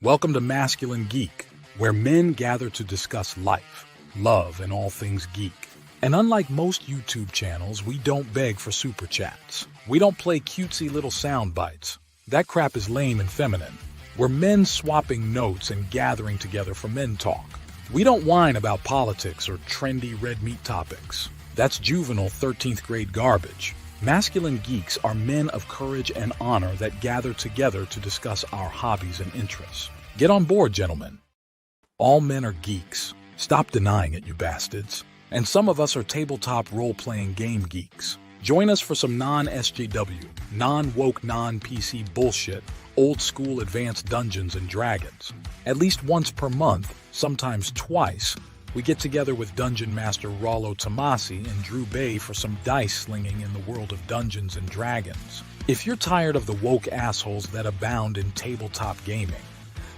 Welcome to Masculine Geek, where men gather to discuss life, love, and all things geek. And unlike most YouTube channels, we don't beg for super chats. We don't play cutesy little sound bites. That crap is lame and feminine. We're men swapping notes and gathering together for men talk. We don't whine about politics or trendy red meat topics. That's juvenile 13th grade garbage. Masculine geeks are men of courage and honor that gather together to discuss our hobbies and interests. Get on board, gentlemen. All men are geeks. Stop denying it, you bastards. And some of us are tabletop role-playing game geeks. Join us for some non-SJW, non-woke, non-PC bullshit, old-school advanced Dungeons and Dragons. At least once per month, sometimes twice, we get together with Dungeon Master Rollo Tomasi and Drew Bay for some dice slinging in the world of Dungeons and Dragons. If you're tired of the woke assholes that abound in tabletop gaming,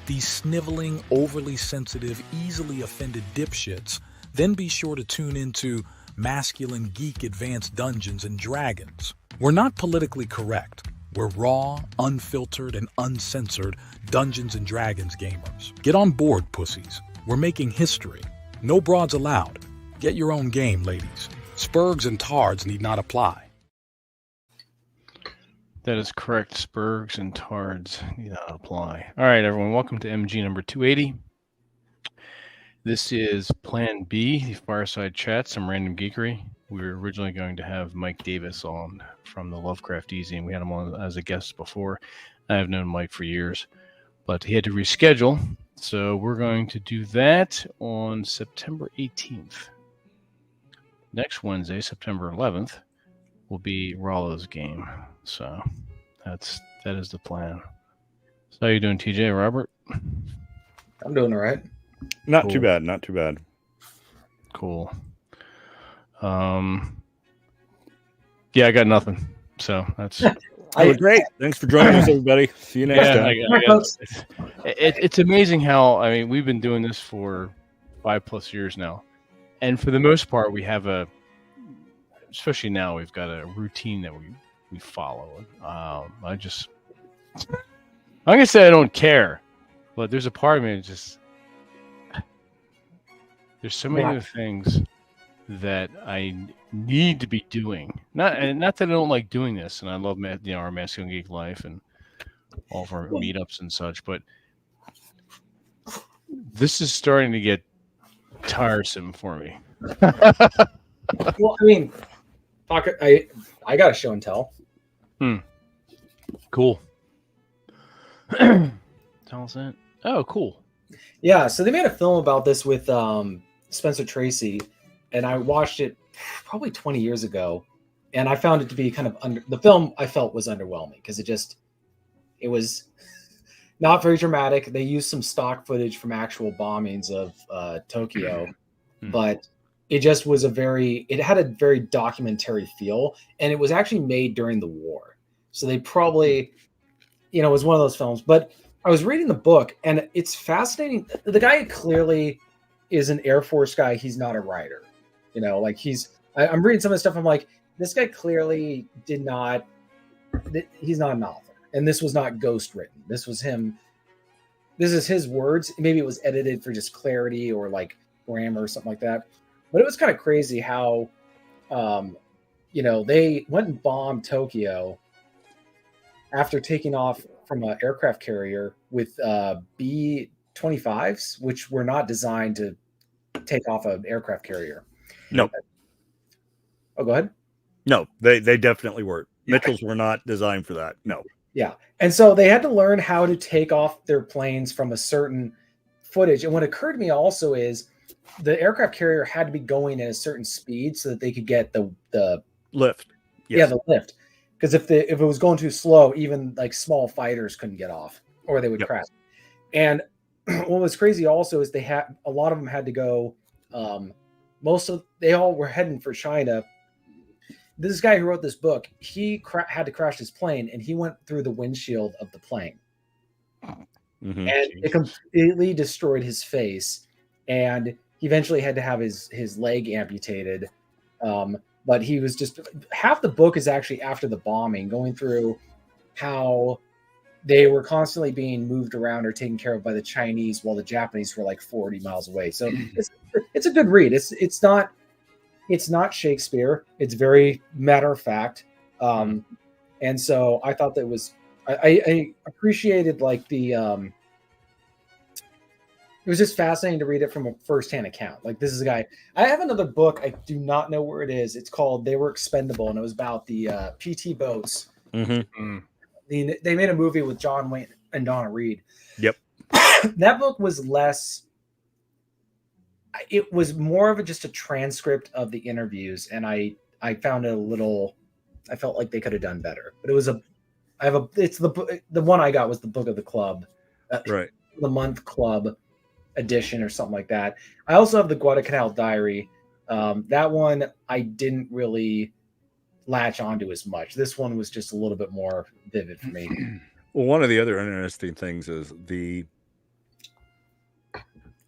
these sniveling, overly sensitive, easily offended dipshits, then be sure to tune into Masculine Geek Advanced Dungeons and Dragons. We're not politically correct. We're raw, unfiltered, and uncensored Dungeons and Dragons gamers. Get on board, pussies. We're making history. No broads allowed. Get your own game, ladies. Spurgs and tards need not apply. That is correct. Spurgs and tards need not apply. All right, everyone. Welcome to MG number 280. This is Plan B, the Fireside Chats, some random geekery. We were originally going to have Mike Davis on from the Lovecraft Easy, and we had him on as a guest before. I have known Mike for years, but he had to reschedule. So we're going to do that on September 18th. Next Wednesday, September 11th, will be Rollo's game. So that is the plan. So how you doing, TJ, Robert? I'm doing all right. Not too bad. Not too bad. Cool. Yeah, I got nothing. So that's great. Thanks for joining us, everybody. See you next time. It's amazing how, I mean, we've been doing this for 5+ years now. And for the most part, we have especially now, we've got a routine that we follow. I'm going to say I don't care, but there's a part of me that just, there's so many other things that I need to be doing. Not that I don't like doing this, and I love our Masculine Geek life and all of our meetups and such, but this is starting to get tiresome for me. Well, I mean, I got a show and tell. Cool. Tell us that. Oh, cool. Yeah, so they made a film about this with Spencer Tracy, and I watched it probably 20 years ago, and I found it to be kind of the film I felt was underwhelming because it was not very dramatic. They used some stock footage from actual bombings of Tokyo, but it just was it had a very documentary feel, and it was actually made during the war. So they probably, it was one of those films. But I was reading the book, and it's fascinating. The guy clearly is an Air Force guy. He's not a writer. I'm reading some of the stuff. I'm like, this guy clearly he's not an author. And this was not ghost written. This was him. This is his words. Maybe it was edited for just clarity or like grammar or something like that. But it was kind of crazy how, they went and bombed Tokyo after taking off from an aircraft carrier with B-25s, which were not designed to take off an aircraft carrier. No. Oh, go ahead. No, they definitely weren't. Mitchells were not designed for that. No. Yeah. And so they had to learn how to take off their planes from a certain footage. And what occurred to me also is the aircraft carrier had to be going at a certain speed so that they could get the lift. Yes. Yeah, the lift. Because if it was going too slow, even like small fighters couldn't get off or they would crash. And what was crazy also is a lot of them had to go. They all were heading for China. This guy who wrote this book, he had to crash his plane, and he went through the windshield of the plane, and it completely destroyed his face. And he eventually had to have his leg amputated. But he was just half the book is actually after the bombing, going through how they were constantly being moved around or taken care of by the Chinese while the Japanese were like 40 miles away. So it's a good read. It's not Shakespeare. It's very matter of fact. And so I thought that was I appreciated like the it was just fascinating to read it from a firsthand account. Like, this is a guy. I have another book. I do not know where it is. It's called "They Were Expendable," and it was about the PT boats. Mm-hmm. They made a movie with John Wayne and Donna Reed. Yep. That book was less. It was more of just a transcript of the interviews, and I found it a little. I felt like they could have done better, but it was a. It's the one I got was the book of the club, right? The month club edition or something like that. I also have the Guadalcanal Diary. That one I didn't really latch onto as much. This one was just a little bit more vivid for me. Well, one of the other interesting things is the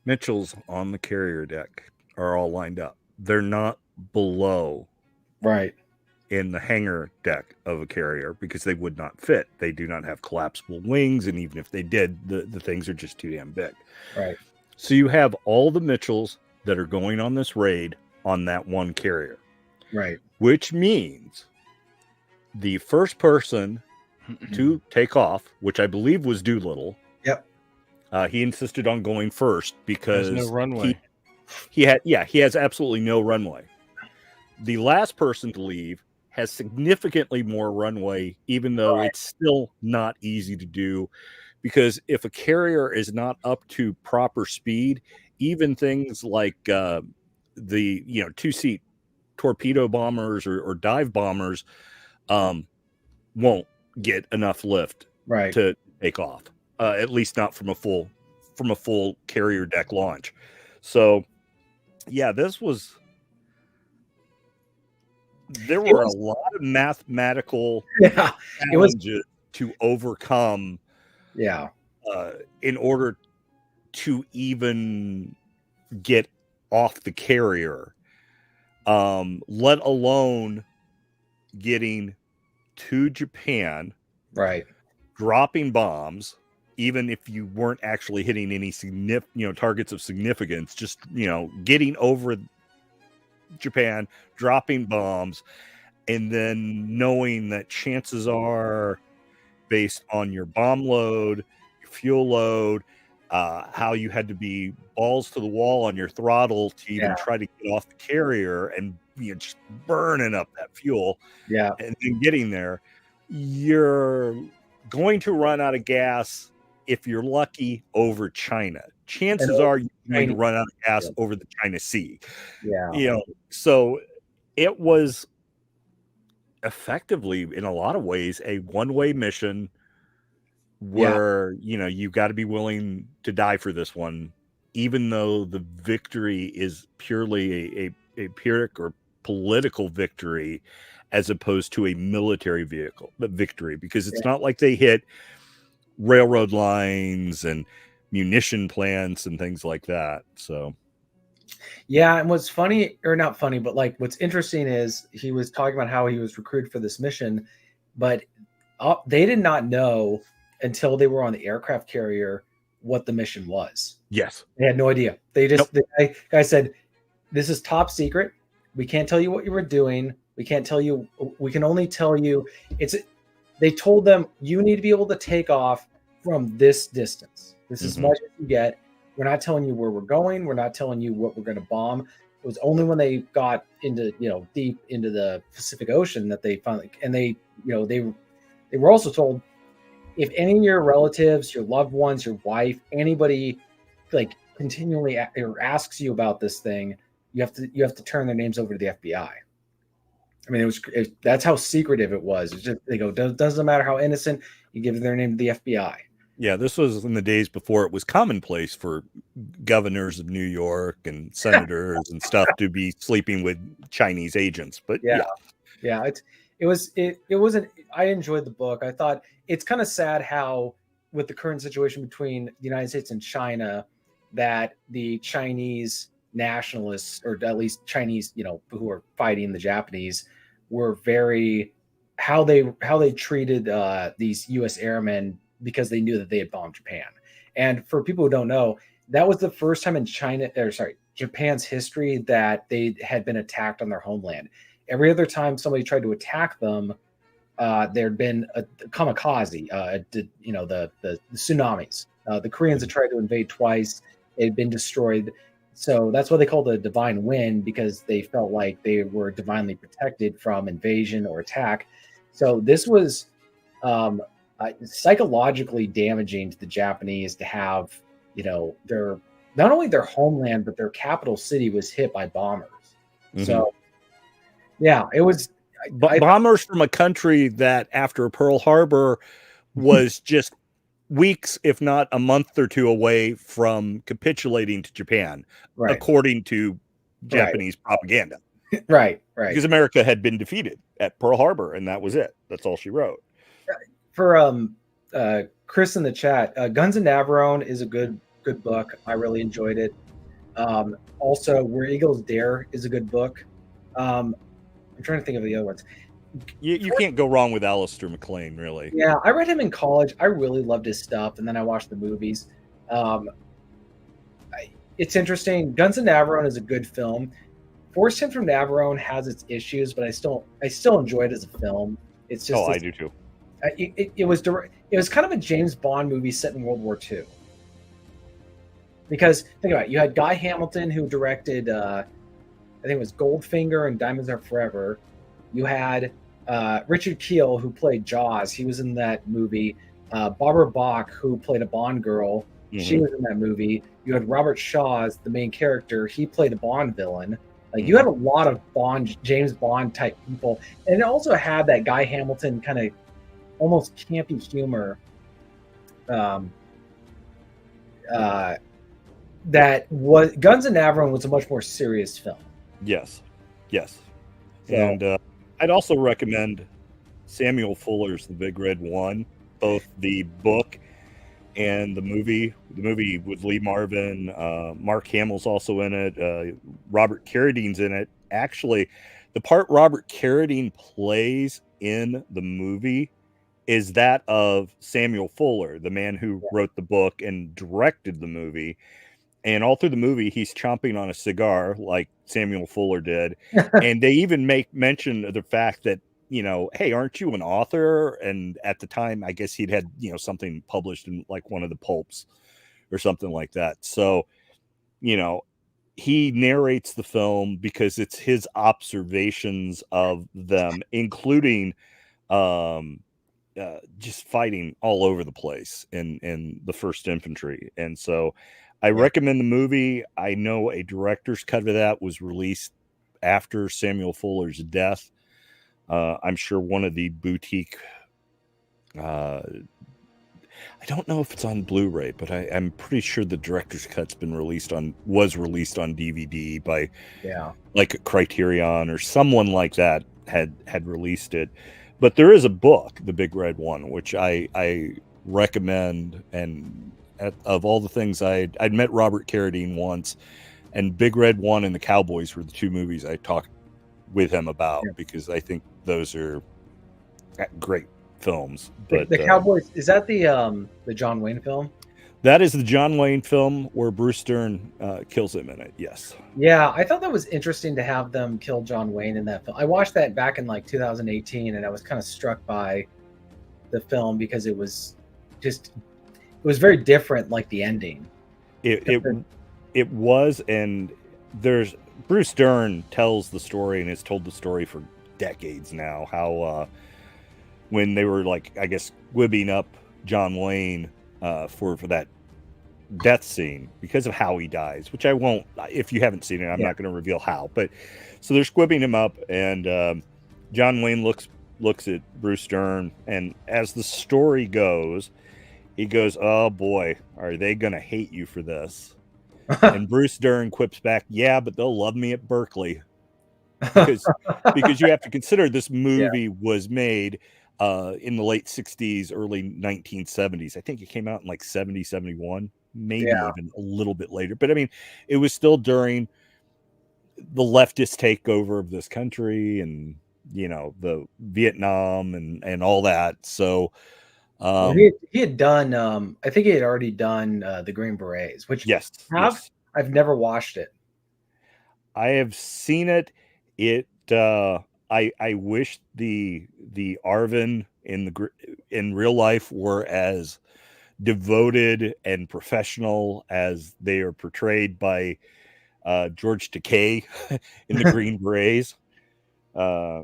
Mitchells on the carrier deck are all lined up. They're not below in the hangar deck of a carrier because they would not fit. They do not have collapsible wings, and even if they did, the things are just too damn big. Right. So you have all the Mitchells that are going on this raid on that one carrier. Right. Which means the first person to take off, which I believe was Doolittle. Yep. He insisted on going first because there's no runway. He has absolutely no runway. The last person to leave has significantly more runway, even though it's still not easy to do. Because if a carrier is not up to proper speed, even things like the 2-seat torpedo bombers or dive bombers won't get enough lift to take off. At least not from a full carrier deck launch. So yeah, there were a lot of mathematical challenges to overcome. Yeah. In order to even get off the carrier, let alone getting to Japan, dropping bombs, even if you weren't actually hitting any targets of significance, just, getting over Japan, dropping bombs, and then knowing that chances are, based on your bomb load, your fuel load, how you had to be balls to the wall on your throttle to even try to get off the carrier and just burning up that fuel. Yeah. And then getting there, you're going to run out of gas if you're lucky over China. Chances are you're going to run out of gas over the China Sea. Yeah. So it was effectively, in a lot of ways, a one-way mission where you got to be willing to die for this one, even though the victory is purely a Pyrrhic or political victory as opposed to a military victory, because it's not like they hit railroad lines and munition plants and things like that. So yeah, and what's funny, or not funny, but like what's interesting is he was talking about how he was recruited for this mission, but they did not know until they were on the aircraft carrier what the mission was. Yes. They had no idea. They just, the guy said, this is top secret. We can't tell you what you were doing. We can't tell you. We can only tell you they told them you need to be able to take off from this distance. This is as much as you get. We're not telling you where we're going. We're not telling you what we're going to bomb. It was only when they got into, deep into the Pacific Ocean that they finally, and they were also told, if any of your relatives, your loved ones, your wife, anybody like continually asks you about this thing, you have to turn their names over to the FBI. I mean, that's how secretive it was. It's just, they go, doesn't matter how innocent, you give their name to the FBI. Yeah, this was in the days before it was commonplace for governors of New York and senators and stuff to be sleeping with Chinese agents. But it wasn't. I enjoyed the book. I thought it's kind of sad how, with the current situation between the United States and China, that the Chinese nationalists, or at least Chinese, who are fighting the Japanese, were very how they treated these U.S. airmen because they knew that they had bombed Japan. And for people who don't know, that was the first time in Japan's history that they had been attacked on their homeland. Every other time somebody tried to attack them, there'd been a kamikaze, the tsunamis. The Koreans had tried to invade twice. They'd been destroyed. So that's why they called it a divine win, because they felt like they were divinely protected from invasion or attack. So this was psychologically damaging to the Japanese to have, their not only their homeland, but their capital city was hit by bombers. Mm-hmm. So, yeah, it was bombers from a country that after Pearl Harbor was just weeks, if not a month or two away from capitulating to Japan, according to Japanese propaganda. Right. Because America had been defeated at Pearl Harbor, and that was it. That's all she wrote. For Chris in the chat, Guns and Navarone is a good book. I really enjoyed it. Also, Where Eagles Dare is a good book. I'm trying to think of the other ones. You can't go wrong with Alistair MacLean, really. Yeah, I read him in college. I really loved his stuff, and then I watched the movies. It's interesting. Guns and Navarone is a good film. Forced Him from Navarone has its issues, but I still enjoy it as a film. It's just I do too. It was kind of a James Bond movie set in World War II. Because think about it, you had Guy Hamilton who directed, I think it was Goldfinger and Diamonds Are Forever. You had Richard Kiel who played Jaws. He was in that movie. Barbara Bach who played a Bond girl. Mm-hmm. She was in that movie. You had Robert Shaw as the main character. He played a Bond villain. Like you had a lot of James Bond type people, and it also had that Guy Hamilton kind of almost campy humor. That was Guns and Navarone was a much more serious film. Yes. So, and I'd also recommend Samuel Fuller's The Big Red One, both the book and the movie. The movie with Lee Marvin, Mark Hamill's also in it. Robert Carradine's in it. Actually, the part Robert Carradine plays in the movie is that of Samuel Fuller, the man who wrote the book and directed the movie. And all through the movie, he's chomping on a cigar like Samuel Fuller did. And they even make mention of the fact that, hey, aren't you an author? And at the time, I guess he'd had, something published in like one of the pulps or something like that. So, he narrates the film because it's his observations of them, including just fighting all over the place in the 1st Infantry. And so I recommend the movie. I know a director's cut of that was released after Samuel Fuller's death. I'm sure one of the boutique, I don't know if it's on Blu-ray, but I'm pretty sure the director's cut's was released on DVD by like a Criterion or someone like that had released it. But there is a book, The Big Red One, which I recommend. And of all the things, I'd met Robert Carradine once, and Big Red One and The Cowboys were the 2 movies I talked with him about because I think those are great films. But the Cowboys, is that the John Wayne film? That is the John Wayne film where Bruce Dern kills him in it. Yes. Yeah, I thought that was interesting to have them kill John Wayne in that film. I watched that back in like 2018, and I was kind of struck by the film because it was very different, like the ending. It was, and there's Bruce Dern tells the story and has told the story for decades now. How when they were like, I guess, wibbing up John Wayne for that death scene because of how he dies, which I won't, if you haven't seen it, I'm not going to reveal how, but so they're squibbing him up, and John Wayne looks at Bruce Dern, and as the story goes, he goes, "Oh boy, are they going to hate you for this?" And Bruce Dern quips back, "Yeah, but they'll love me at Berkeley." Because you have to consider this movie was made in the late 60s, early 1970s. I think it came out in like 70, 71, maybe even a little bit later. But I mean, it was still during the leftist takeover of this country and, the Vietnam and all that. So Well, Um, he had done. I think he had already done the Green Berets, which yes, have yes. I've never watched it. I have seen it. It I wish the Arvin in real life were as devoted and professional as they are portrayed by George Takei in the Green Berets. Well, I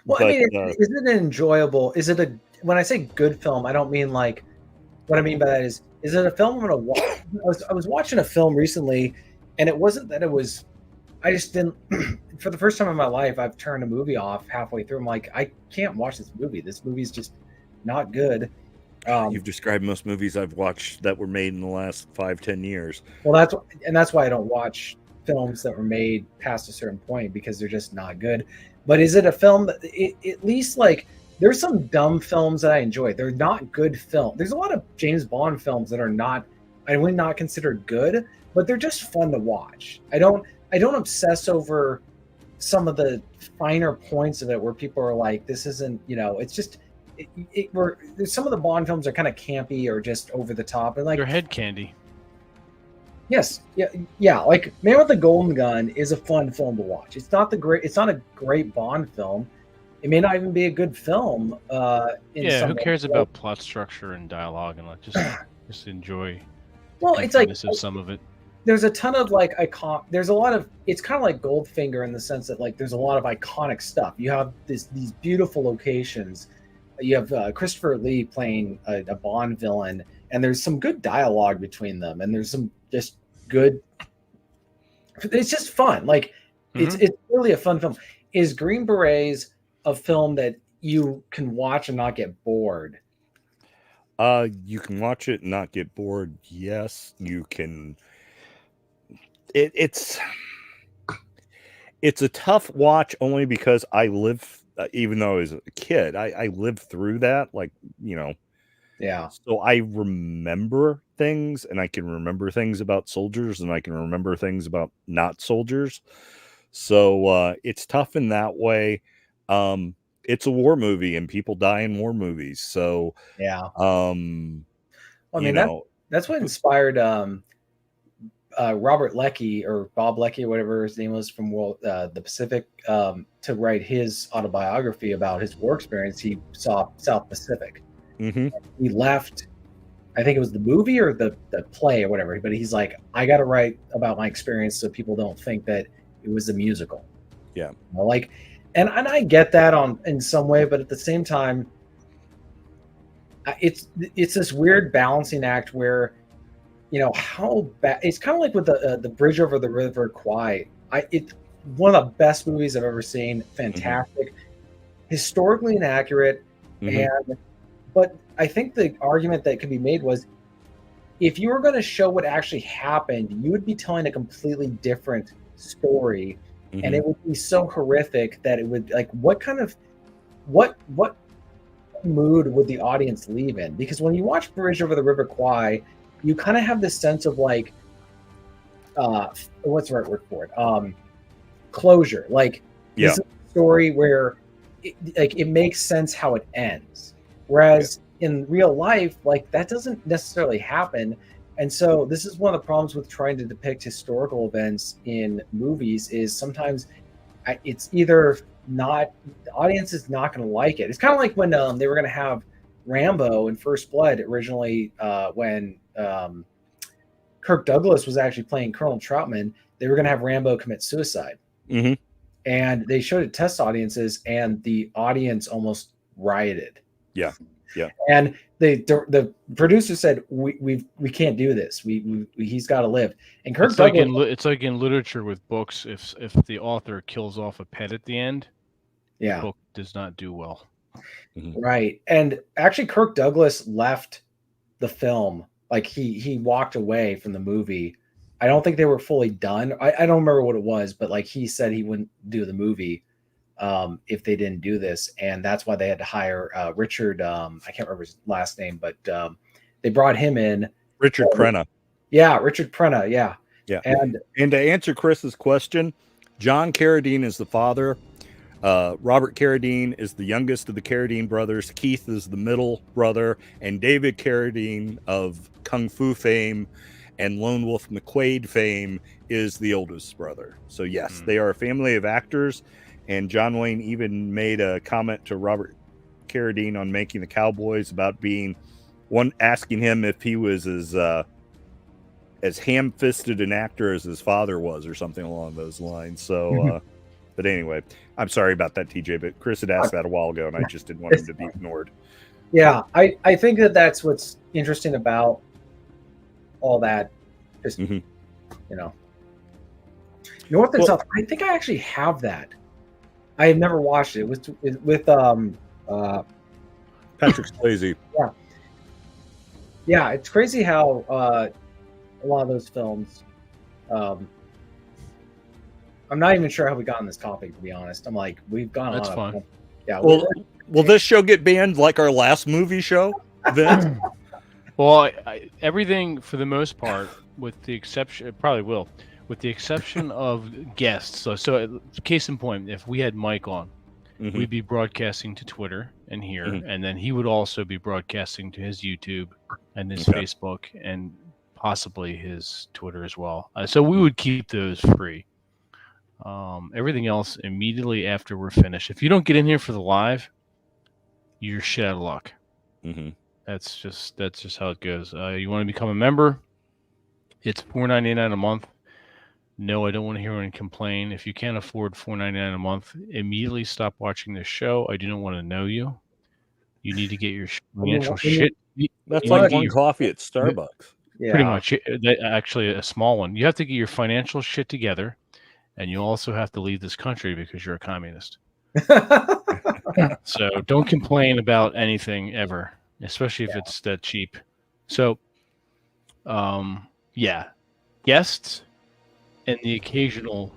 But mean, is it an enjoyable? Is it a when I say good film? I don't mean like what I mean by that is it a film I'm gonna watch? I was watching a film recently, and it wasn't that it was. I just didn't. For the first time in my life, I've turned a movie off halfway through. I'm like, I can't watch this movie. This movie's just not good. you've described most movies I've watched that were made in the last 5-10 years. Well, that's why I don't watch films that were made past a certain point because they're just not good. But is it a film that at least like there's some dumb films that I enjoy. They're not good film. There's a lot of James Bond films that are not I would not consider good, but they're just fun to watch. I don't obsess over some of the finer points of it where people are like, this isn't, it's just there's some of the Bond films are kind of campy or just over the top and like Your head candy. yes, yeah. Like Man with the Golden Gun is a fun film to watch. It's not a great Bond film. It may not even be a good film. Yeah, who cares way. about plot structure and dialogue and like just enjoy Well, the it's like goofiness of some of it. there's a ton of like there's a lot of it's kind of like Goldfinger in the sense that like there's a lot of iconic stuff. You have these beautiful locations. You have Christopher Lee playing a Bond villain, and there's some good dialogue between them, and there's some just good. It's just fun. Like it's really a fun film. Is Green Berets a film that you can watch and not get bored? You can watch it and not get bored. Yes, you can. It's a tough watch only because I live, even though I was a kid, I lived through that. Like, Yeah. so I remember things, and I can remember things about soldiers, and I can remember things about not soldiers. So it's tough in that way. It's a war movie, and people die in war movies. So Yeah. I mean, that's what inspired Robert Leckie or Bob Leckie or whatever his name was from the Pacific to write his autobiography about his war experience. He saw South Pacific. Mm-hmm. He left, I think it was the movie or the play or whatever, but he's like, I got to write about my experience so people don't think that it was a musical. Yeah. Like, and I get that in some way, but at the same time, it's this weird balancing act where, how bad it's kind of like with the Bridge Over the River Kwai. It's one of the best movies I've ever seen. Fantastic, historically inaccurate, but I think the argument that could be made was if you were going to show what actually happened, you would be telling a completely different story, and it would be so horrific that it would like what mood would the audience leave in? Because when you watch Bridge Over the River Kwai, you kind of have this sense of like what's the right word for it? Closure. Like this is a story where it makes sense how it ends. Whereas in real life, like that doesn't necessarily happen. And so this is one of the problems with trying to depict historical events in movies is sometimes it's either not, the audience is not going to like it. It's kind of like when they were going to have Rambo in First Blood originally when Kirk Douglas was actually playing Colonel Troutman, they were going to have Rambo commit suicide. And they showed it to test audiences and the audience almost rioted. Yeah. And the producer said, we can't do this. He's got to live. And Kirk Douglas, it's like in literature with books. If the author kills off a pet at the end, the book does not do well. Right. And actually, Kirk Douglas left the film. Like he walked away from the movie. I don't think they were fully done. I don't remember what it was, but like he said he wouldn't do the movie if they didn't do this, and that's why they had to hire Richard. I can't remember his last name, but they brought him in. Richard Crenna. Yeah, Richard Crenna. Yeah. And to answer Chris's question, John Carradine is the father. Robert Carradine is the youngest of the Carradine brothers. Keith is the middle brother, and David Carradine of Kung Fu fame and Lone Wolf McQuade fame is the oldest brother. So yes, they are a family of actors. And John Wayne even made a comment to Robert Carradine on Making the Cowboys about being asking him if he was as ham-fisted an actor as his father was, or something along those lines. So, but anyway, I'm sorry about that, TJ. But Chris had asked that a while ago, and I just didn't want him to be ignored. Yeah, I think that's what's interesting about all that. Just you know, North and South. I think I actually have that. I have never watched it with Patrick Swayze. Yeah, it's crazy how a lot of those films. I'm not even sure how we got on this topic, to be honest. I'm like, we've gone That's on. fine. Yeah. Well, will this show get banned like our last movie show? Then, Well, everything for the most part, with the exception, it probably will, with the exception of guests. So case in point, if we had Mike on, we'd be broadcasting to Twitter and here, and then he would also be broadcasting to his YouTube and his Facebook and possibly his Twitter as well. So we would keep those free. Everything else immediately after we're finished. If you don't get in here for the live, you're shit out of luck. That's just how it goes. You want to become a member? It's $4.99 a month. No, I don't want to hear anyone complain. If you can't afford $4.99 a month, immediately stop watching this show. I do not want to know you. You need to get your financial shit. That's like one coffee at Starbucks. Yeah. Pretty much. Actually, a small one. You have to get your financial shit together, and you also have to leave this country because you're a communist. So don't complain about anything ever, especially if it's that cheap. So, guests and the occasional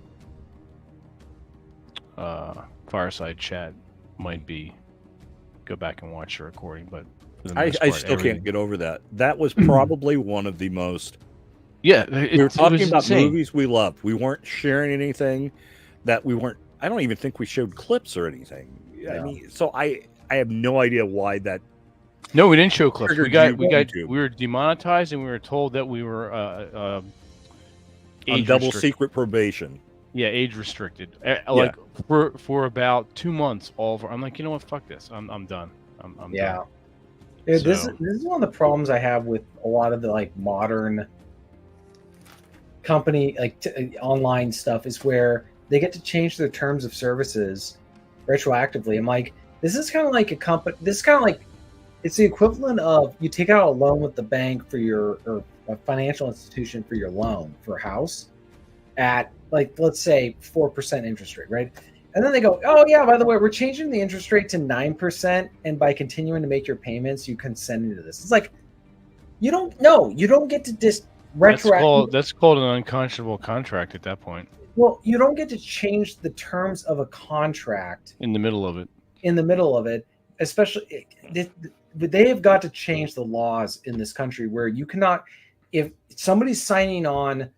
fireside chat might be go back and watch the recording, but for the most I part, still can't get over that. That was probably one of the most. Yeah, We were talking about insane. movies we loved. We weren't sharing anything that we weren't. I don't even think we showed clips or anything. I mean, so I have no idea why that. No, we didn't show clips. We YouTube. were demonetized, and we were told that we were on age double restricted. secret probation. Yeah, age restricted. Like for about 2 months. I'm like, you know what? Fuck this. I'm done. I'm done. Dude, this is one of the problems I have with a lot of the like modern company online stuff is where they get to change their terms of services retroactively. I'm like, this is kind of like a company. This is kind of like it's the equivalent of you take out a loan with the bank for your or a financial institution for your loan for a house at like let's say 4% interest rate, right? And then they go, oh yeah, by the way, we're changing the interest rate to 9%, and by continuing to make your payments, you consent to this. It's like you don't get to just retroactively. That's called an unconscionable contract at that point. Well, you don't get to change the terms of a contract in the middle of it. Especially, they have got to change the laws in this country where you cannot, if somebody's signing on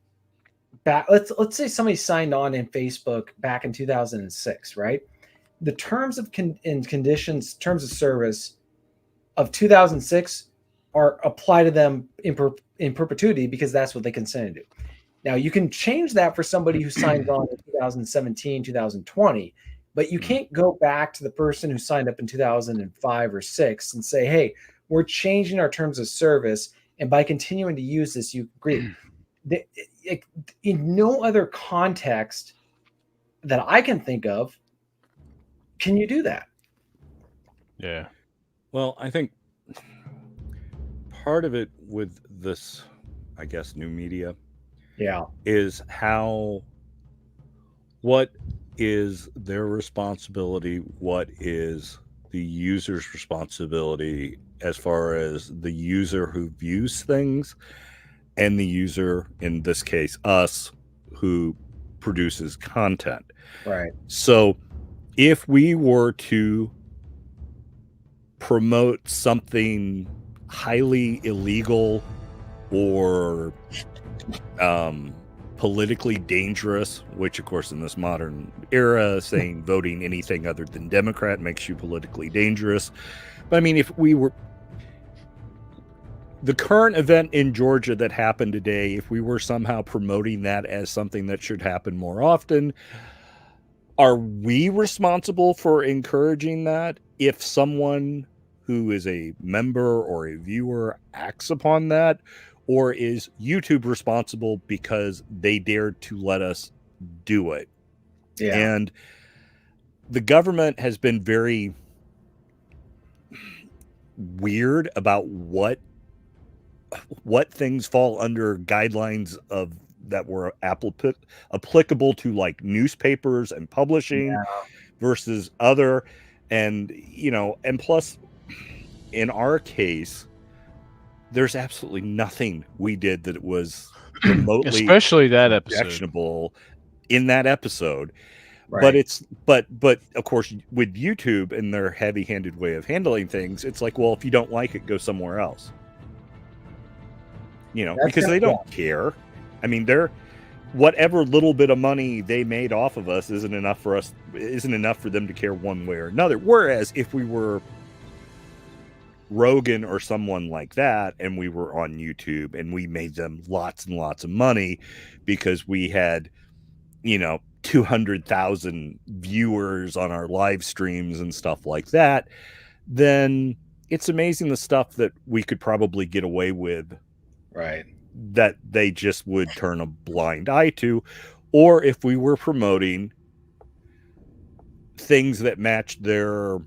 back, let's say somebody signed on in Facebook back in 2006, right? The terms of conditions, terms of service of 2006 are apply to them in perpetuity because that's what they consented to. Now, you can change that for somebody who signed on in 2017, 2020, but you can't go back to the person who signed up in 2005 or 6 and say, hey, we're changing our terms of service, and by continuing to use this, you agree. In no other context that I can think of can you do that. Yeah. Well, I think part of it with this, I guess, new media is what is their responsibility, what is the user's responsibility as far as the user who views things and the user, in this case, us, who produces content. Right. So if we were to promote something highly illegal or politically dangerous, which of course in this modern era, saying voting anything other than Democrat makes you politically dangerous. But I mean, if we were the current event in Georgia that happened today, if we were somehow promoting that as something that should happen more often, are we responsible for encouraging that? If someone who is a member or a viewer acts upon that, or is YouTube responsible because they dared to let us do it? Yeah. And the government has been very weird about what things fall under guidelines of that were applicable to like newspapers and publishing versus other. And, you know, and plus in our case, there's absolutely nothing we did that was remotely especially that episode objectionable in that episode. Right. But of course with YouTube and their heavy-handed way of handling things, it's like, well, if you don't like it, go somewhere else. You know, because they don't care. I mean, whatever little bit of money they made off of us isn't enough for them to care one way or another. Whereas if we were Rogan or someone like that, and we were on YouTube and we made them lots and lots of money because we had, you know, 200,000 viewers on our live streams and stuff like that, then it's amazing the stuff that we could probably get away with. Right. That they just would turn a blind eye to. Or if we were promoting things that matched their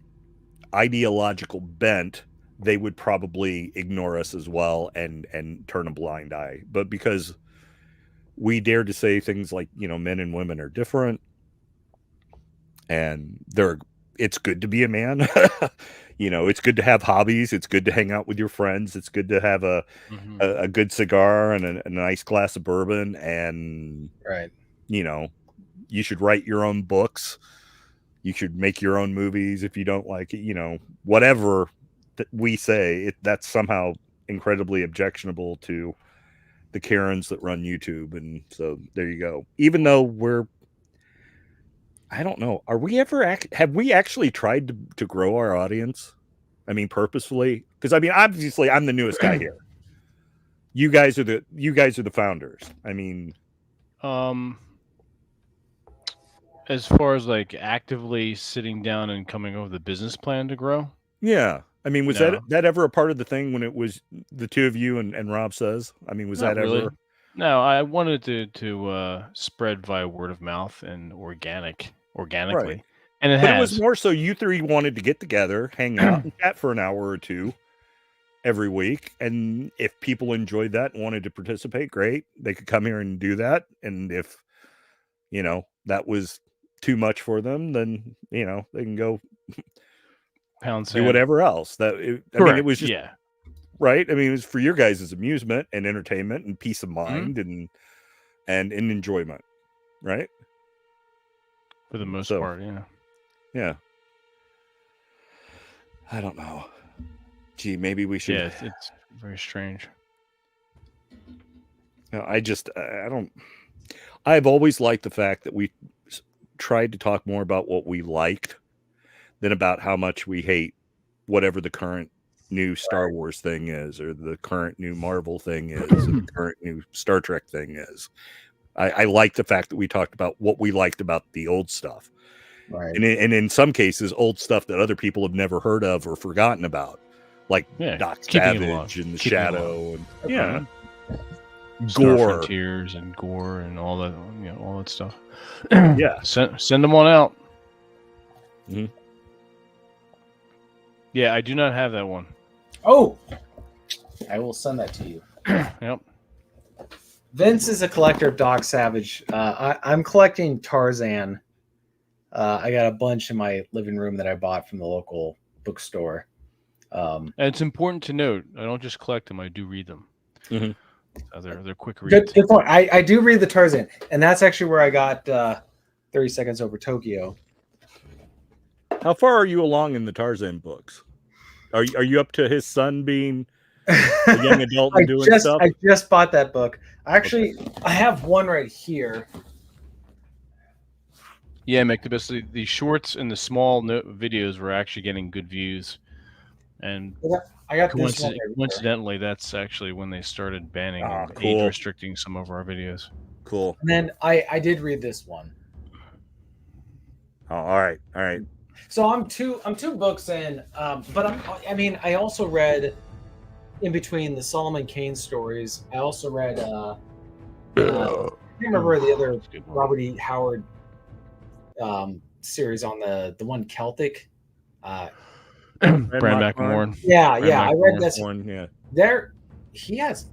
ideological bent, they would probably ignore us as well and turn a blind eye. But because we dare to say things like, you know, men and women are different, and it's good to be a man. You know, it's good to have hobbies. It's good to hang out with your friends. It's good to have a good cigar and a nice glass of bourbon. And, right, you know, you should write your own books. You should make your own movies if you don't like it. You know, whatever that we say, that's somehow incredibly objectionable to the Karens that run YouTube. And so there you go. Even though I don't know. Have we actually tried to grow our audience? I mean, purposefully? Because I mean, obviously, I'm the newest guy here. You guys are the founders. I mean, as far as like actively sitting down and coming up with a business plan to grow. Yeah. I mean, was No. that ever a part of the thing when it was the two of you and Rob Says? I mean, was Not that really. ever? No, I wanted to spread via word of mouth and organically, Right. and it was more so you three wanted to get together, hang out, and chat for an hour or two every week, and if people enjoyed that and wanted to participate, great, they could come here and do that. And if, you know, that was too much for them, then, you know, they can go pound do whatever else. I mean, it was just right. I mean, it was for your guys' amusement and entertainment and peace of mind and enjoyment, right? For the most part, yeah. I don't know. Gee, maybe we should. Yeah, it's very strange. No, I've always liked the fact that we tried to talk more about what we liked than about how much we hate whatever the current new Star Wars thing is, or the current new Marvel thing is, or the current new Star Trek thing is. I like the fact that we talked about what we liked about the old stuff. right, And in some cases, old stuff that other people have never heard of or forgotten about, like Doc Savage and the Shadow, and Star Gore, Frontiers, and Gore, and all that, all that stuff. Yeah, send them on out. Mhm. Yeah, I do not have that one. Oh, I will send that to you. Yep. Vince is a collector of Doc Savage. I'm collecting Tarzan. I got a bunch in my living room that I bought from the local bookstore. And it's important to note, I don't just collect them; I do read them. Mm-hmm. They're quick reads. Good point. I do read the Tarzan, and that's actually where I got 30 Seconds Over Tokyo. How far are you along in the Tarzan books? Are you up to his son being A young adult and doing stuff. I just bought that book. Actually, I have one right here. Yeah, Mectobus, the shorts and the small videos were actually getting good views. And I got this one. Coincidentally, that's actually when they started banning and age restricting some of our videos. Cool. And then I did read this one. Oh, all right. So I'm two books in, but I also read in between the Solomon Kane stories. I also read I can't remember the other Robert E. Howard series on the one Celtic. Brand McMorn. Yeah, I read this one. Yeah, there he has.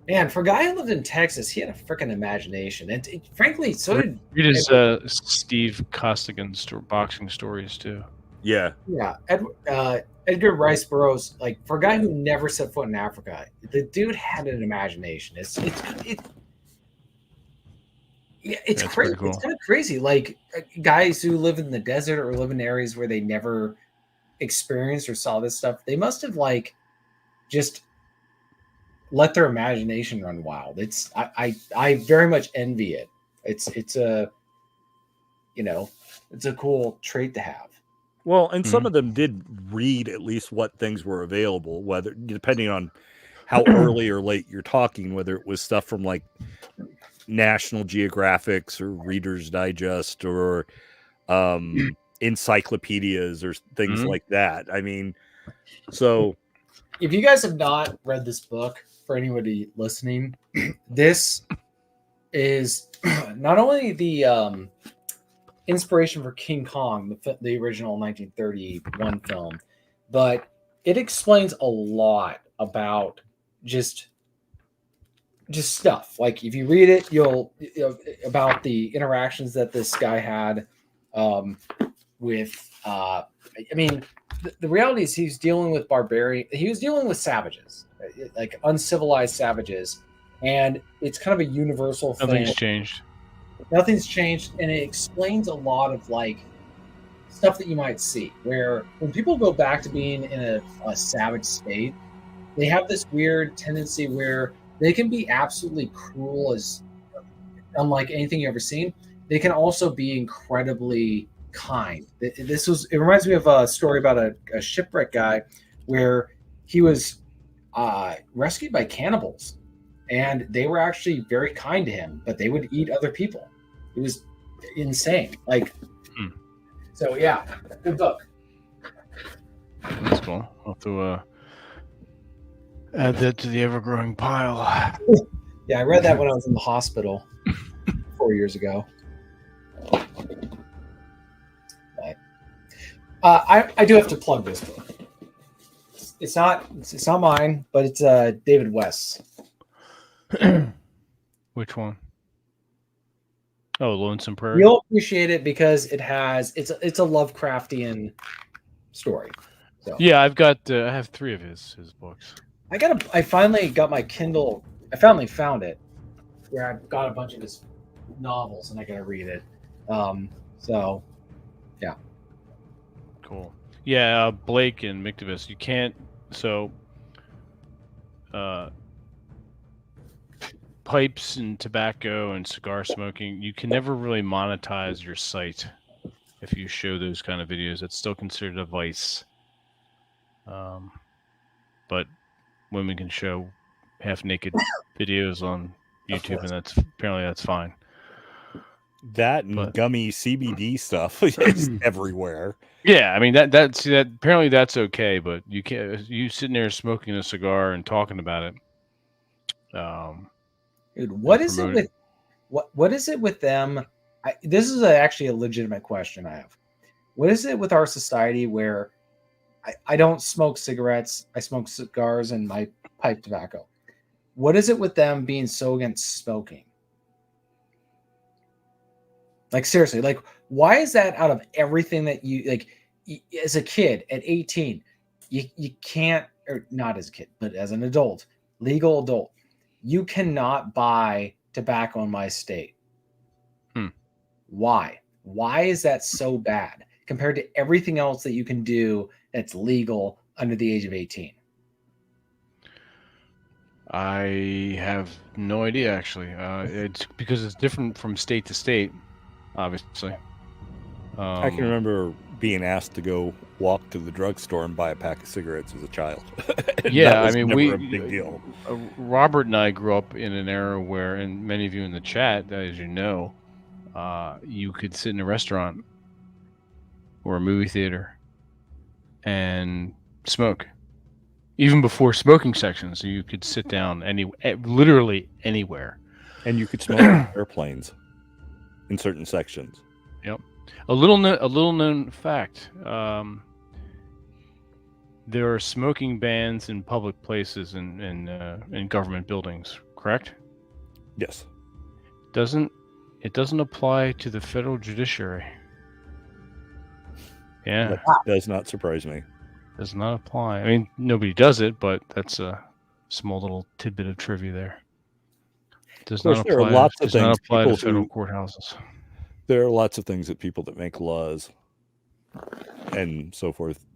Man, for a guy who lived in Texas, he had a freaking imagination, and frankly, so did read his Steve Costigan's boxing stories too. Yeah. Edgar Rice Burroughs, like for a guy who never set foot in Africa, the dude had an imagination. It's crazy. Cool. It's kind of crazy. Like guys who live in the desert or live in areas where they never experienced or saw this stuff, they must have like just let their imagination run wild. It's I very much envy it. It's a it's a cool trait to have. Well, and some of them did read at least what things were available, whether depending on how early or late you're talking, whether it was stuff from like National Geographics or Reader's Digest or encyclopedias or things like that. I mean, so if you guys have not read this book, for anybody listening, this is not only the inspiration for King Kong, the original 1931 film, but it explains a lot about just stuff. Like if you read it, you'll about the interactions that this guy had with. The reality is he was dealing with he was dealing with savages, like uncivilized savages, and it's kind of a universal thing. Nothing's changed, and it explains a lot of like stuff that you might see. Where when people go back to being in a savage state, they have this weird tendency where they can be absolutely cruel, as unlike anything you've ever seen. They can also be incredibly kind. It reminds me of a story about a shipwreck guy where he was rescued by cannibals, and they were actually very kind to him, but they would eat other people. It was insane. So yeah, good book. That's cool. I'll have to add that to the ever-growing pile. Yeah, I read that when I was in the hospital 4 years ago. I do have to plug this book. It's not mine, but it's David West's. Which one? Oh, Lonesome Prairie. You'll appreciate it because it's a Lovecraftian story. So. Yeah, I have 3 of his books. I finally got my Kindle. I finally found it where I've got a bunch of his novels and I gotta read it. So yeah. Cool. Yeah, Blake and Mictavus, you can't. So, pipes and tobacco and cigar smoking, you can never really monetize your site if you show those kind of videos. It's still considered a vice. But women can show half-naked videos on YouTube, and that's fine. That and gummy CBD stuff is everywhere. Yeah, I mean that apparently that's okay, but you can't. You sitting there smoking a cigar and talking about it. Dude, what is it with them? This is actually a legitimate question I have. What is it with our society where I don't smoke cigarettes, I smoke cigars and I pipe tobacco? What is it with them being so against smoking? Like seriously, like why is that out of everything that you like as a kid at 18, you can't, or not as a kid, but as an adult, legal adult, you cannot buy tobacco in my state. Why? Why is that so bad compared to everything else that you can do that's legal under the age of 18? I have no idea, actually. It's because it's different from state to state, obviously. I can remember being asked to go walk to the drugstore and buy a pack of cigarettes as a child. Yeah, that was I mean, never a big deal. Robert and I grew up in an era where, and many of you in the chat, as you know, you could sit in a restaurant or a movie theater and smoke. Even before smoking sections, you could sit down literally anywhere. And you could smoke on airplanes in certain sections. Yep. A little known fact. There are smoking bans in public places and in government buildings, correct? Yes. It doesn't apply to the federal judiciary. Yeah. That does not surprise me. Does not apply. I mean, nobody does it, but that's a small little tidbit of trivia there. Does not apply. There are lots of does not things apply to people federal who- courthouses. There are lots of things that people that make laws and so forth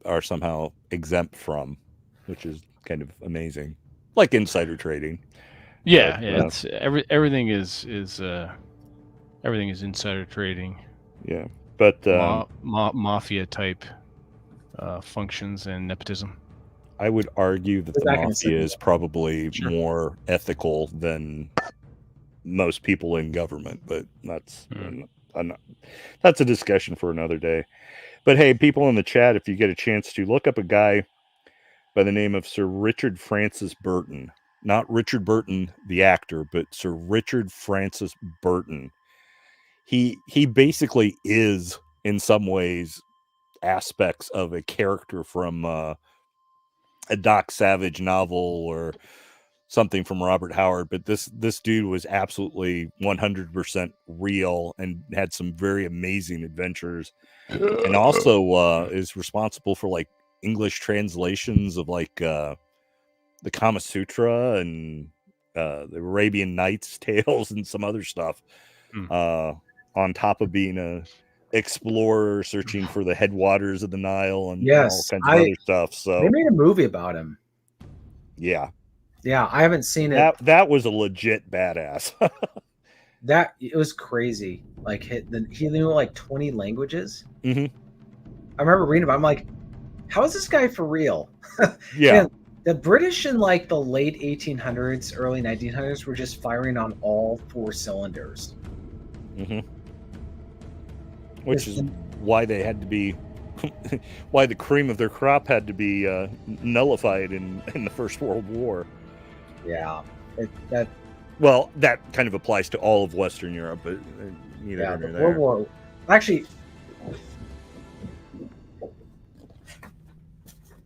are somehow exempt from, which is kind of amazing. Like insider trading. Yeah, But, it's everything is everything is insider trading. Yeah, but Mafia type functions and nepotism. I would argue that the Back in the mafia is probably Sure. more ethical than most people in government, but that's that's a discussion for another day. But hey, people in the chat, if you get a chance to look up a guy by the name of Sir Richard Francis Burton, not Richard Burton the actor, but Sir Richard Francis Burton. He basically is in some ways aspects of a character from a Doc Savage novel or something from Robert Howard, but this dude was absolutely 100% real and had some very amazing adventures, and also is responsible for like English translations of like the Kama Sutra and the Arabian Nights tales and some other stuff, on top of being a explorer searching for the headwaters of the Nile and all kinds of other stuff. So they made a movie about him. Yeah, I haven't seen it. That was a legit badass. That it was crazy. Like he knew like 20 languages. Mm-hmm. I remember reading about it. I'm like, how is this guy for real? Yeah. Man, the British in like the late 1800s, early 1900s were just firing on all four cylinders. Mm-hmm. Which is why they had to be, why the cream of their crop had to be nullified in the First World War. Yeah, that kind of applies to all of Western Europe, but neither here nor there. World War. Actually,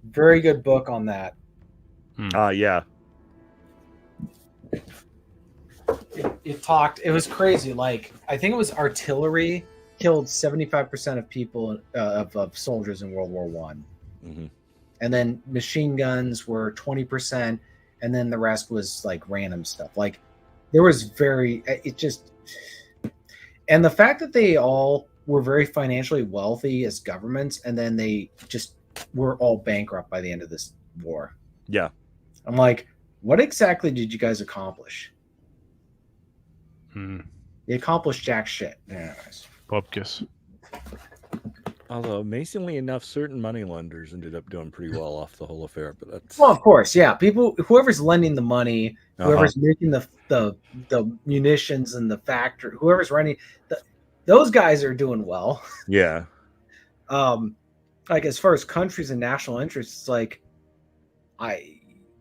very good book on that. Yeah. It talked. It was crazy. Like I think it was artillery killed 75% of people of soldiers in World War One, and then machine guns were 20%, and then the rest was like random stuff. Like there was and the fact that they all were very financially wealthy as governments, and then they just were all bankrupt by the end of this war. Yeah, I'm like, what exactly did you guys accomplish? They accomplished jack shit. Anyways. Bupkis. Although amazingly enough, certain money lenders ended up doing pretty well off the whole affair. But that's of course, yeah. Whoever's lending the money, whoever's making the munitions and the factory, whoever's running, those guys are doing well. Yeah. Like as far as countries and national interests, like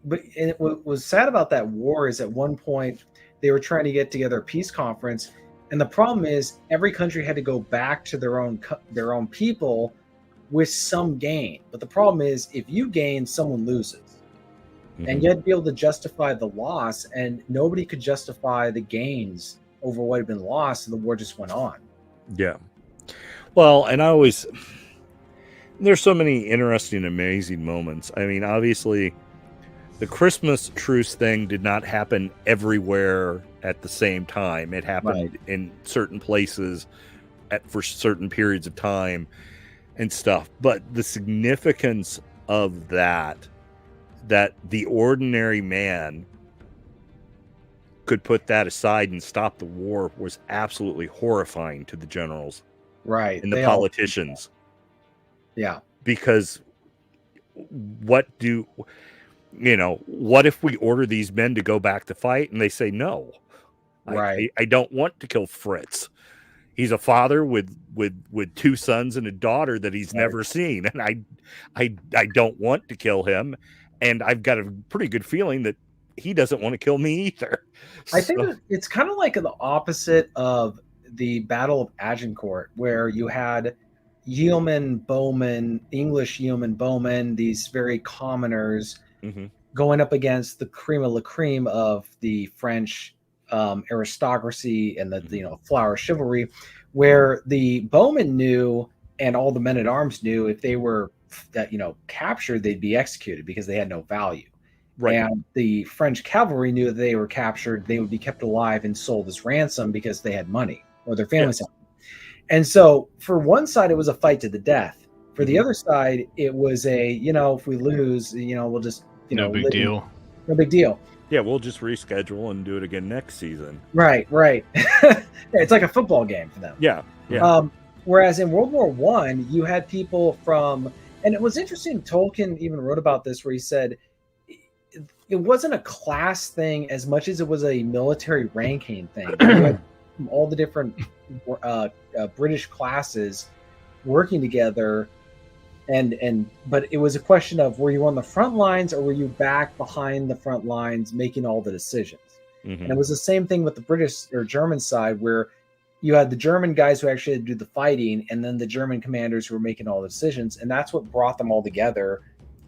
what was sad about that war is at one point they were trying to get together a peace conference. And the problem is every country had to go back to their own people with some gain. But the problem is if you gain, someone loses. And you had to be able to justify the loss, and nobody could justify the gains over what had been lost, and the war just went on. Yeah. Well, and there's so many interesting, amazing moments. I mean, obviously, the Christmas truce thing did not happen everywhere at the same time. It happened in certain places for certain periods of time and stuff. But the significance of that that the ordinary man could put that aside and stop the war was absolutely horrifying to the generals Right. and the politicians. Yeah. Because what if we order these men to go back to fight and they say no? Right. I don't want to kill Fritz. He's a father with 2 sons and a daughter that he's never seen, and I don't want to kill him, and I've got a pretty good feeling that he doesn't want to kill me either. I think it's kind of like the opposite of the Battle of Agincourt, where you had yeoman bowmen, English yeoman bowmen, these very commoners going up against the cream of la cream of the French aristocracy and the flower chivalry, where the bowmen knew and all the men at arms knew if they were captured, they'd be executed because they had no value. Right. And the French cavalry knew that they were captured, they would be kept alive and sold as ransom because they had money or their families had money. And so for one side, it was a fight to the death. For the other side, it was if we lose, we'll just, no big deal. No big deal. Yeah, we'll just reschedule and do it again next season. Right. It's like a football game for them. Yeah. Whereas in World War I, you had people from, and it was interesting, Tolkien even wrote about this, where he said it wasn't a class thing as much as it was a military ranking thing. You had all the different British classes working together, but it was a question of, were you on the front lines or were you back behind the front lines making all the decisions? And it was the same thing with the British or German side, where you had the German guys who actually had to do the fighting, and then the German commanders who were making all the decisions. And that's what brought them all together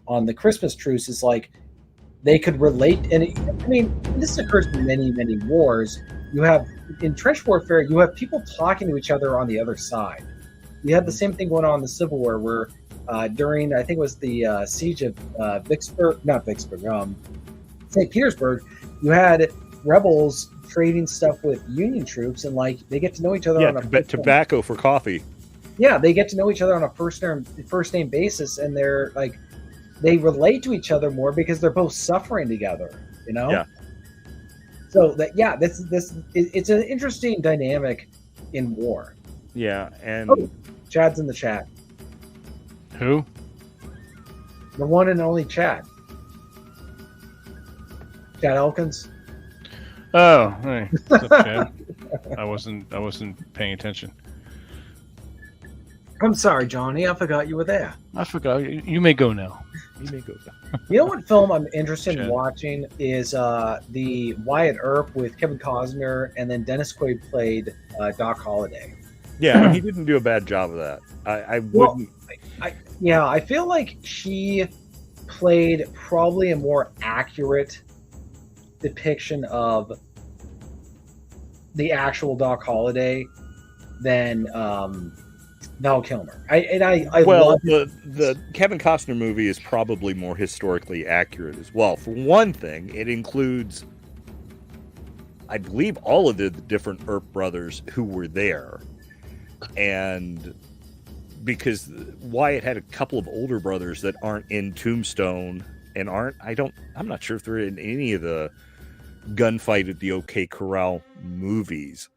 on the Christmas truce, is like they could relate. And this occurs in many, many wars. You have, in trench warfare, you have people talking to each other on the other side. You had the same thing going on in the Civil War, where during, I think it was the siege of St. Petersburg, you had rebels trading stuff with Union troops, and they get to know each other on a tobacco for coffee. Yeah, they get to know each other on a first name basis, and they're they relate to each other more because they're both suffering together. Yeah. So it's an interesting dynamic in war. Yeah, and Chad's in the chat. Who? The one and only Chad. Chad Elkins. Oh, hey. What's up, Chad? I wasn't paying attention. I'm sorry, Johnny. I forgot you were there. I forgot. You may go now. You know what film I'm interested in watching is the Wyatt Earp with Kevin Costner, and then Dennis Quaid played Doc Holliday. Yeah, he didn't do a bad job of that. I wouldn't. I feel like she played probably a more accurate depiction of the actual Doc Holliday than Val Kilmer. The Kevin Costner movie is probably more historically accurate as well. For one thing, it includes, I believe, all of the different Earp brothers who were there. And because Wyatt had a couple of older brothers that aren't in Tombstone and I'm not sure if they're in any of the gunfight at the OK Corral movies.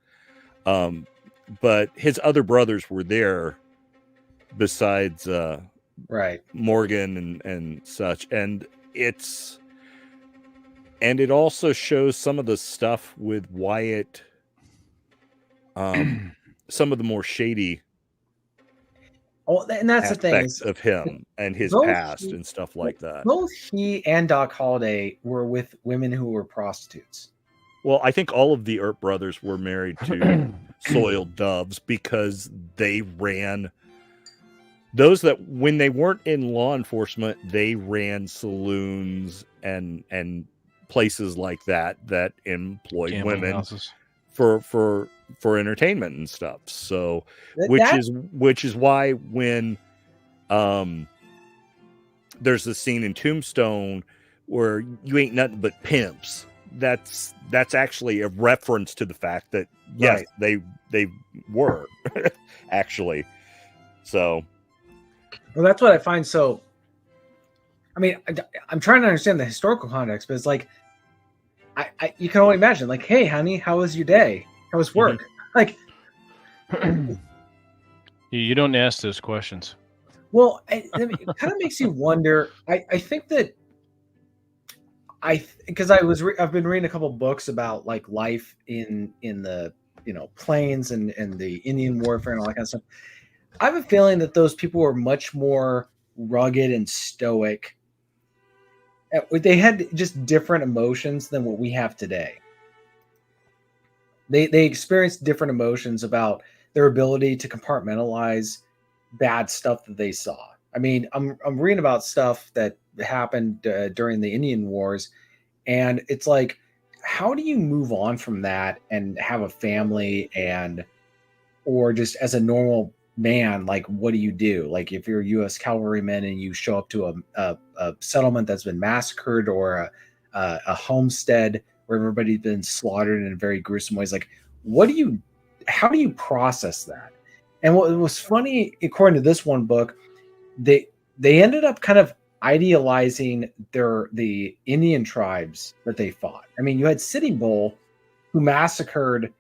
But his other brothers were there besides Morgan and such. And it also shows some of the stuff with Wyatt, some of the more shady and that's the thing of him and his past and stuff like that. Both he and Doc Holliday were with women who were prostitutes. Well, I think all of the Earp brothers were married to soiled doves because they ran those that, when they weren't in law enforcement, they ran saloons and places like that employed Gambling women houses. for entertainment and stuff. So which is why when there's a scene in Tombstone where you ain't nothing but pimps, that's actually a reference to the fact that yes, they were actually. So well, that's what I find so I mean, I'm trying to understand the historical context, but it's like, you can only imagine, like, hey, honey, how was your day? How was work? Like, You don't ask those questions. well, it kind of makes you wonder. I think that because I've been reading a couple books about like life in the plains and the Indian warfare and all that kind of stuff. I have a feeling that those people were much more rugged and stoic. They had just different emotions than what we have today. They experienced different emotions about their ability to compartmentalize bad stuff that they saw. I mean, I'm reading about stuff that happened during the Indian Wars, and it's like, how do you move on from that and have a family or just as a normal man, like what do you do? Like if you're a U.S. cavalryman and you show up to a settlement that's been massacred or a homestead where everybody's been slaughtered in very gruesome ways, like how do you process that? And what was funny, according to this one book, they ended up kind of idealizing the Indian tribes that they fought. I mean, you had Sitting Bull, who massacred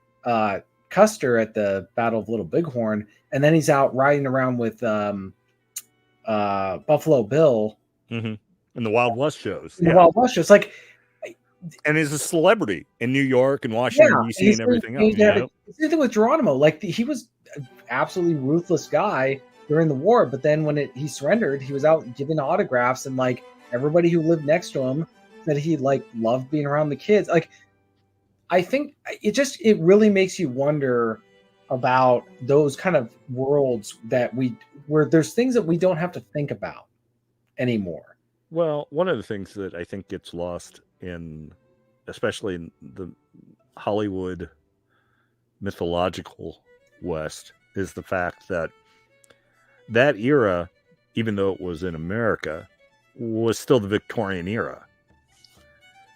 Custer at the Battle of Little Bighorn, and then he's out riding around with Buffalo Bill in the Wild West shows. The Wild West shows, like, and is a celebrity in New York and Washington D.C. and everything else. Same thing with Geronimo. Like he was an absolutely ruthless guy during the war, but then when he surrendered, he was out giving autographs, and like everybody who lived next to him said he like loved being around the kids. Like, I think it really makes you wonder about those kind of worlds where there's things that we don't have to think about anymore. Well, one of the things that I think gets lost especially in the Hollywood mythological West, is the fact that era, even though it was in America, was still the Victorian era.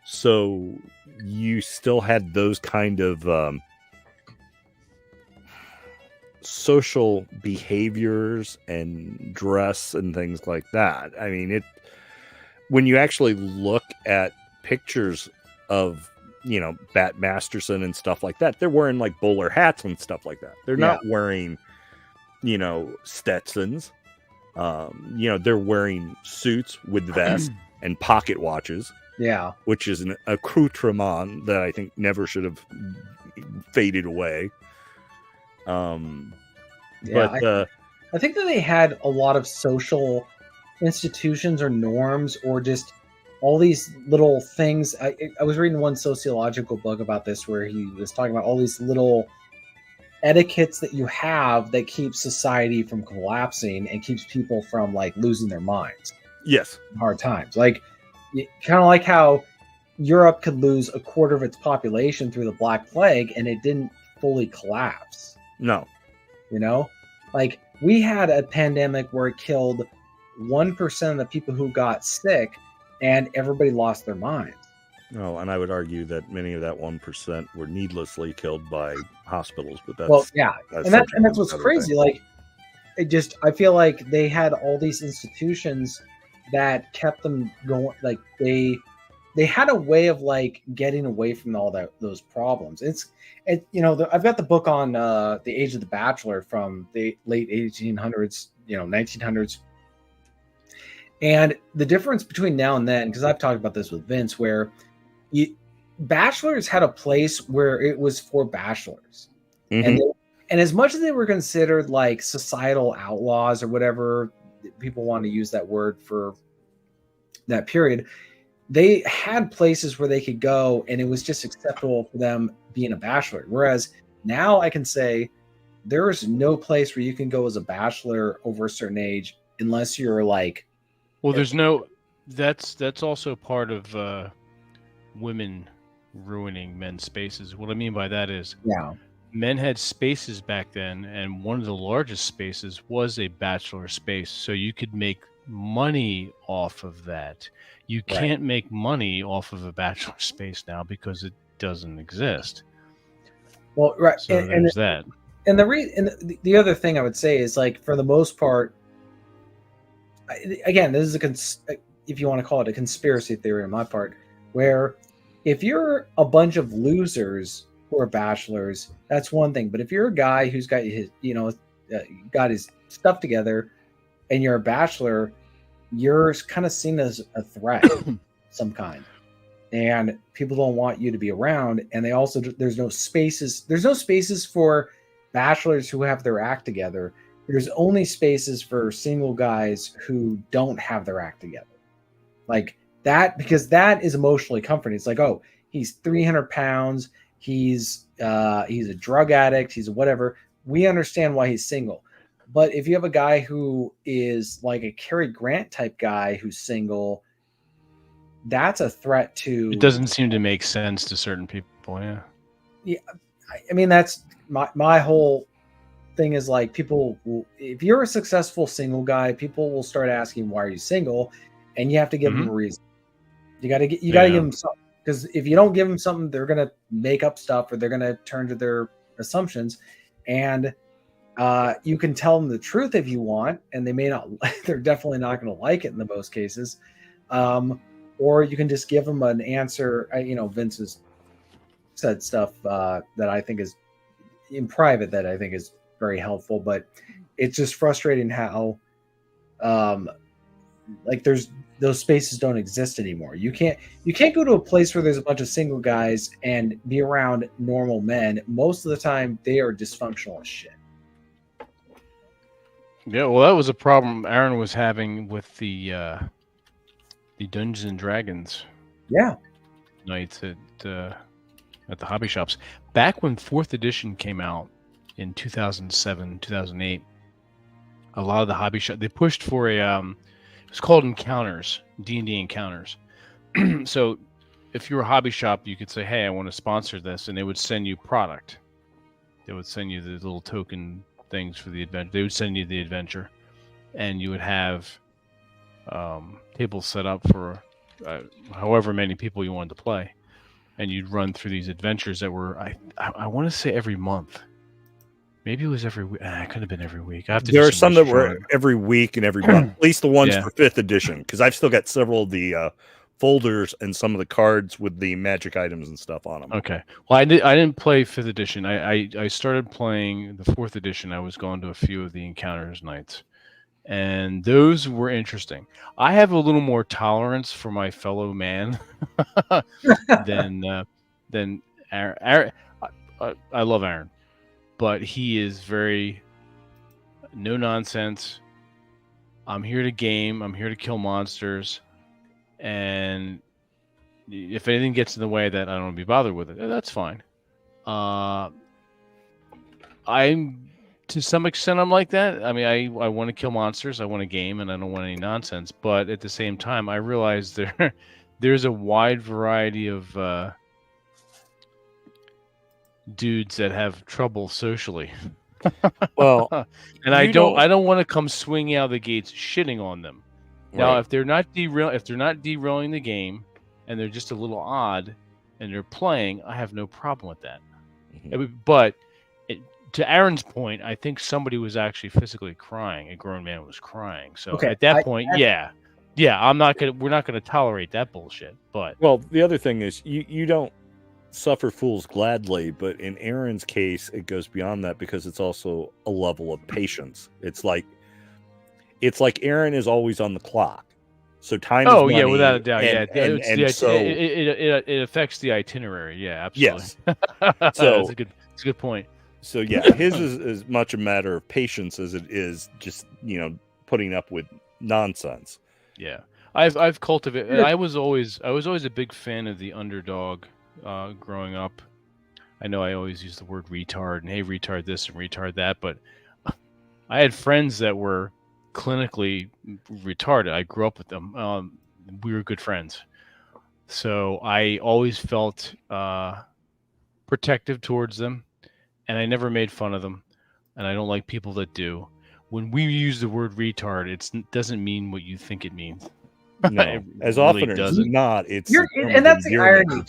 So you still had those kind of social behaviors and dress and things like that. I mean, when you actually look at pictures of, Bat Masterson and stuff like that, they're wearing like bowler hats and stuff like that. They're not wearing, Stetsons. They're wearing suits with vests and pocket watches. Yeah. Which is an accoutrement that I think never should have faded away. I think that they had a lot of social institutions or norms or just all these little things. I was reading one sociological book about this where he was talking about all these little etiquettes that you have that keep society from collapsing and keeps people from like losing their minds. Yes. In hard times. Like, kind of like how Europe could lose a quarter of its population through the Black Plague and it didn't fully collapse. No. Like we had a pandemic where it killed 1% of the people who got sick and everybody lost their minds. No, and I would argue that many of that 1% were needlessly killed by hospitals, but that's... Well, yeah, and that's what's crazy. Thing. Like, I feel like they had all these institutions that kept them going. Like, they had a way of, like, getting away from all those problems. I've got the book on the age of the Bachelor from the late 1800s, 1900s. And the difference between now and then, because I've talked about this with Vince, where bachelors had a place where it was for bachelors. Mm-hmm. And as much as they were considered like societal outlaws or whatever people want to use that word for that period, they had places where they could go and it was just acceptable for them being a bachelor. Whereas now I can say there is no place where you can go as a bachelor over a certain age unless you're like... Well, that's also part of women ruining men's spaces. What I mean by that is men had spaces back then, and one of the largest spaces was a bachelor space, so you could make money off of that. You can't make money off of a bachelor space now because it doesn't exist. Well, right. So there's that. And the other thing I would say is, like, for the most part, again, this is if you want to call it a conspiracy theory on my part, where if you're a bunch of losers who are bachelors, that's one thing. But if you're a guy who's got his, got his stuff together, and you're a bachelor, you're kind of seen as a threat of some kind, and people don't want you to be around. And they also, there's no spaces for bachelors who have their act together. There's only spaces for single guys who don't have their act together, like that, because that is emotionally comforting. It's like, oh, he's 300 pounds, he's a drug addict, he's whatever. We understand why he's single. But if you have a guy who is like a Cary Grant type guy who's single, that's a threat to. It doesn't seem to make sense to certain people. Yeah. Yeah, I mean, that's my whole thing is like, people will, if you're a successful single guy, people will start asking, why are you single? And you have to give them a reason. You got to give them something, because if you don't give them something, they're going to make up stuff, or they're going to turn to their assumptions. And you can tell them the truth if you want, and they may not, they're definitely not going to like it in the most cases. Or you can just give them an answer. Vince has said stuff that I think is in private that I think is very helpful, but it's just frustrating how like those spaces don't exist anymore. You can't go to a place where there's a bunch of single guys and be around normal men. Most of the time they are dysfunctional as shit. Yeah, well, that was a problem Aaron was having with the Dungeons and Dragons nights at the hobby shops. Back when 4th edition came out in 2007, 2008, a lot of the hobby shops, they pushed for it's called encounters, D&D encounters. So if you're a hobby shop, you could say, hey, I want to sponsor this, and they would send you product. They would send you the little token things for the adventure. They would send you the adventure, and you would have tables set up for however many people you wanted to play, and you'd run through these adventures that were, I want to say, every month. Maybe it was every week. It could have been every week. There are some that were every week and every month. At least the ones for 5th edition, because I've still got several of the folders and some of the cards with the magic items and stuff on them. Okay. Well, I didn't play 5th edition. I started playing the 4th edition. I was going to a few of the encounters nights, and those were interesting. I have a little more tolerance for my fellow man than Aaron. I love Aaron, but he is very no nonsense. I'm here to game. I'm here to kill monsters. And if anything gets in the way that I don't want to be bothered with it, that's fine. I'm, to some extent, I'm like that. I mean, I want to kill monsters. I want to game, and I don't want any nonsense. But at the same time, I realize there's a wide variety of dudes that have trouble socially. Well, and I don't want to come swinging out of the gates shitting on them. Now, right. if they're not derailing the game, and they're just a little odd, and they're playing, I have no problem with that. Mm-hmm. But to Aaron's point, I think somebody was actually physically crying. A grown man was crying. So at that point, we're not gonna tolerate that bullshit. But the other thing is you don't suffer fools gladly, but in Aaron's case, it goes beyond that, because it's also a level of patience. It's like Aaron is always on the clock, so time. Oh, is money, without a doubt. So it affects the itinerary. Yeah, absolutely. Yes. So it's a good point. So yeah, his is as much a matter of patience as it is just putting up with nonsense. Yeah, I've cultivated. I was always a big fan of the underdog. Growing up, I know I always use the word retard and hey, retard this and retard that, but I had friends that were clinically retarded. I grew up with them. We were good friends, so I always felt protective towards them, and I never made fun of them, and I don't like people that do. When we use the word retard, it doesn't mean what you think it means. No, as often as not, it's and that's the irony.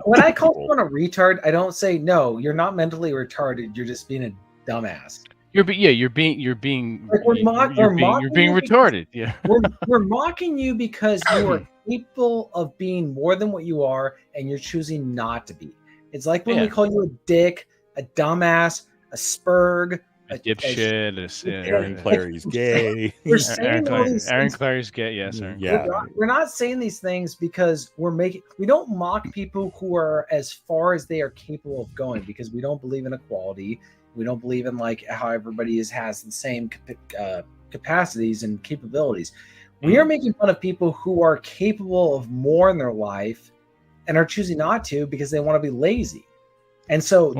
When I call people someone a retard, I don't say no, you're not mentally retarded, you're just being a dumbass. You're being Like we're mocking being you because retarded. Yeah. we're mocking you because you are capable of being more than what you are, and you're choosing not to be. It's like when we call you a dick, a dumbass, a spurg, A dipshit. Aaron Clary's gay. We're saying all these Aaron things. Clary's gay. Yes, Aaron. Yeah. We're not saying these things because we don't mock people who are as far as they are capable of going, because we don't believe in equality. We don't believe in like how everybody has the same capacities and capabilities. We are making fun of people who are capable of more in their life and are choosing not to because they want to be lazy. And so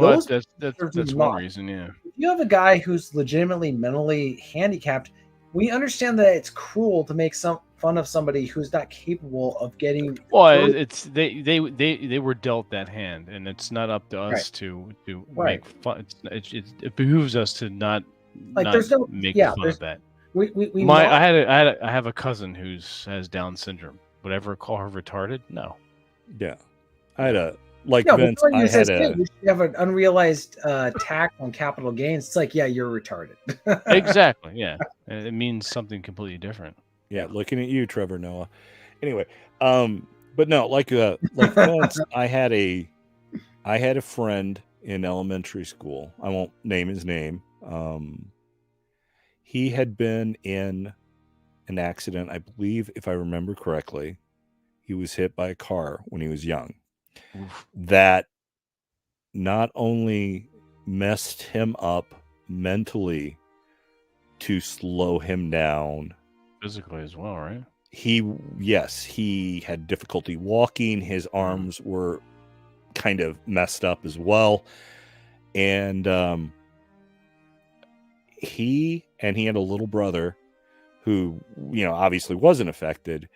that's one reason. Yeah. If you have a guy who's legitimately mentally handicapped, we understand that it's cruel to make fun of somebody who's not capable of getting. Well, it's they were dealt that hand, and it's not up to us to make fun. It behooves us to not make fun of that. I have a cousin who has Down syndrome. Would I ever call her retarded? No. Yeah, I had a Vince. I had you have an unrealized tax on capital gains. It's like, yeah, you're retarded. Exactly. Yeah, it means something completely different. Yeah, looking at you, Trevor Noah. Anyway, but no, like Vince, I had a friend in elementary school. I won't name his name. He had been in an accident, I believe, if I remember correctly. He was hit by a car when he was young. Oof. That not only messed him up mentally to slow him down, physically as well, right? He had difficulty walking. His arms were kind of messed up as well. And he had a little brother who, obviously wasn't affected.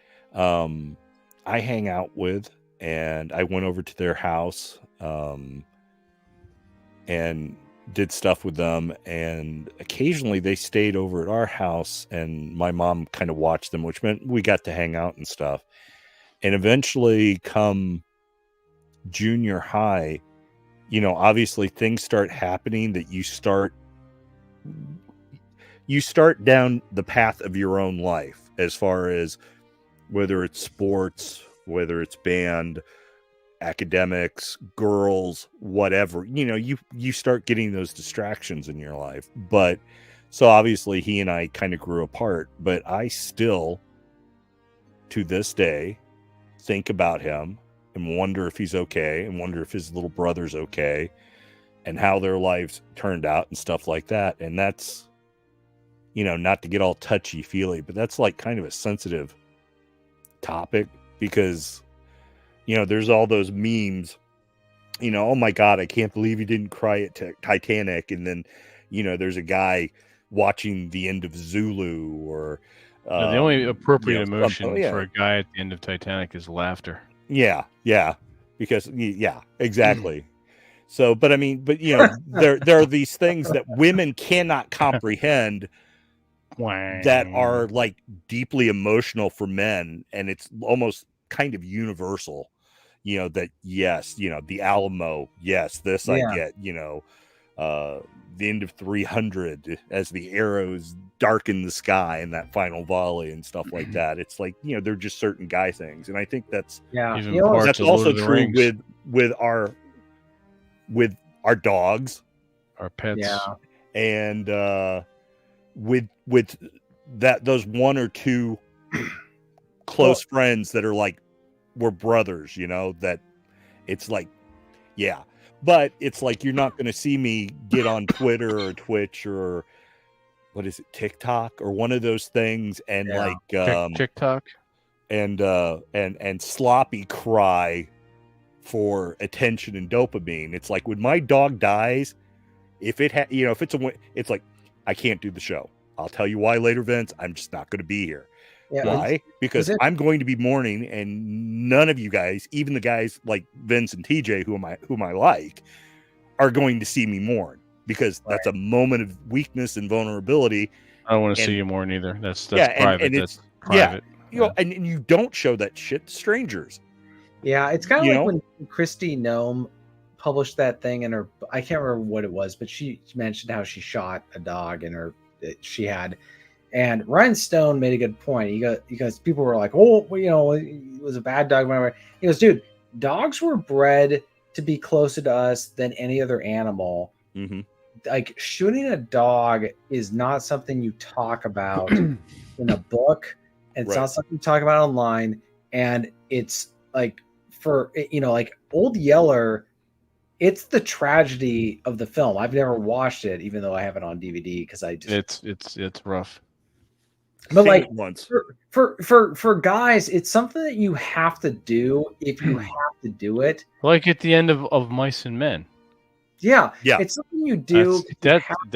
I hang out with, and I went over to their house and did stuff with them, and occasionally they stayed over at our house, and my mom kind of watched them, which meant we got to hang out and stuff. And eventually, come junior high, obviously things start happening that you start down the path of your own life, as far as whether it's sports, whether it's band, academics, girls, whatever, you start getting those distractions in your life. But so obviously he and I kind of grew apart, but I still, to this day, think about him and wonder if he's okay, and wonder if his little brother's okay, and how their lives turned out and stuff like that. And that's, not to get all touchy feely, but that's like kind of a sensitive topic, because there's all those memes, oh my God, I can't believe you didn't cry at Titanic. And then, there's a guy watching the end of Zulu, or the only appropriate emotion for a guy at the end of Titanic is laughter. Yeah. Because exactly. So, but there are these things that women cannot comprehend that are like deeply emotional for men, and it's almost kind of universal, that yes, the Alamo, yes, this I get, the end of 300 as the arrows darken the sky in that final volley and stuff like that. It's like, they're just certain guy things, and I think that's that's also true with our dogs, our pets, and with those one or two close friends that are like, we're brothers, that it's like, but it's like, you're not going to see me get on Twitter or Twitch or what is it, TikTok or one of those things, and TikTok and sloppy cry for attention and dopamine. It's like when my dog dies, if it's like, I can't do the show. I'll tell you why later, Vince. I'm just not going to be here. Yeah, why? Because I'm going to be mourning, and none of you guys, even the guys like Vince and TJ, whom I like, are going to see me mourn, because that's a moment of weakness and vulnerability. I don't want to see you mourn either. That's private. That's private. And you don't show that shit to strangers. Yeah, it's kind of like when Kristi Noem published that thing in her. I can't remember what it was, but she mentioned how she shot a dog and she had. And Ryan Stone made a good point. Because people were like, "Oh, well, you know, it was a bad dog." Whatever. He goes, "Dude, dogs were bred to be closer to us than any other animal. Mm-hmm. Like shooting a dog is not something you talk about in a book. It's not something you talk about online. And it's like like Old Yeller, it's the tragedy of the film. I've never watched it, even though I have it on DVD because I just it's rough. But like once for guys, it's something that you have to do if you have to do it. Like at the end of Mice and Men. Yeah. Yeah. It's something you do. That's like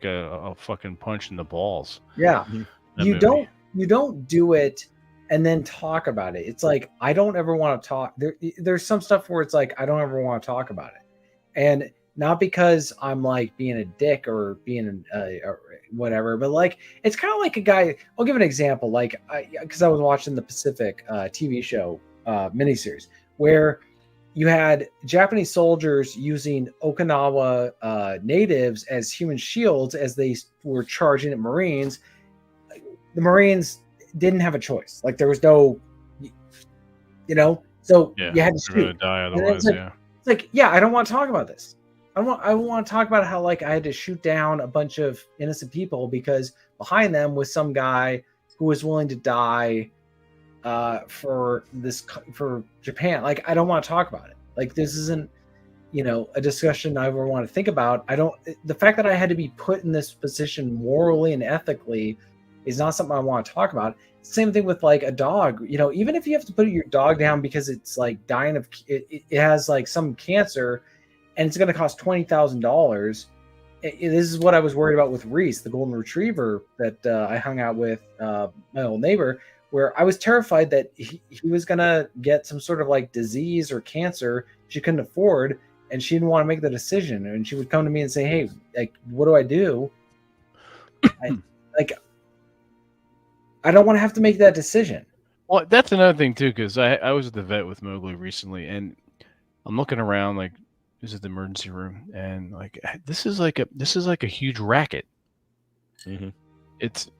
a fucking punch in the balls. Yeah. Mm-hmm. You don't do it and then talk about it. It's like I don't ever want to talk. There's some stuff where it's like I don't ever want to talk about it. And not because I'm like being a dick or being or whatever, but like it's kind of like a guy. I'll give an example. Like because I was watching the Pacific TV show miniseries where you had Japanese soldiers using Okinawa natives as human shields as they were charging at Marines. The Marines didn't have a choice. Like there was no, so you had to shoot. Gonna die otherwise. It's like, I don't want to talk about this. I want to talk about how like I had to shoot down a bunch of innocent people because behind them was some guy who was willing to die for Japan. Like I don't want to talk about it. Like this isn't a discussion I ever want to think about. The fact that I had to be put in this position morally and ethically is not something I want to talk about. Same thing with like a dog. Even if you have to put your dog down because it's like dying of it has like some cancer and it's going to cost $20,000. This is what I was worried about with Reese, the golden retriever that I hung out with my old neighbor, where I was terrified that he was going to get some sort of like disease or cancer she couldn't afford. And she didn't want to make the decision. And she would come to me and say, "Hey, like, what do I do?" I don't want to have to make that decision. Well, that's another thing too, because I was at the vet with Mowgli recently, and I'm looking around like this is the emergency room, and like this is like a huge racket. Mm-hmm. It's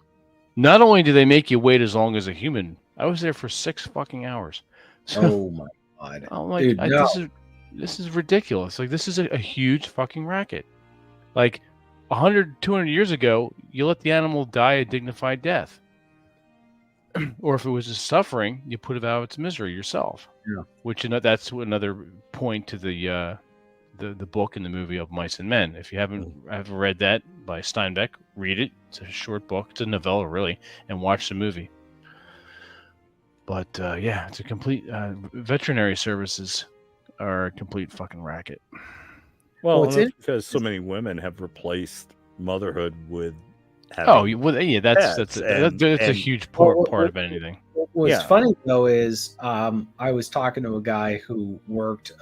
not only do they make you wait as long as a human. I was there for 6 fucking hours. So, oh my god! I'm like, dude, no. This is ridiculous. Like this is a huge fucking racket. Like 100, 200 years ago, you let the animal die a dignified death. Or if it was just suffering, you put it out of its misery yourself. Yeah. Which that's another point to the book and the movie of Mice and Men. If you haven't read that by Steinbeck, read it. It's a short book. It's a novella, really, and watch the movie. But it's a complete veterinary services are a complete fucking racket. Well, that's because so many women have replaced motherhood with that's a huge part of anything. What's funny though is I was talking to a guy who worked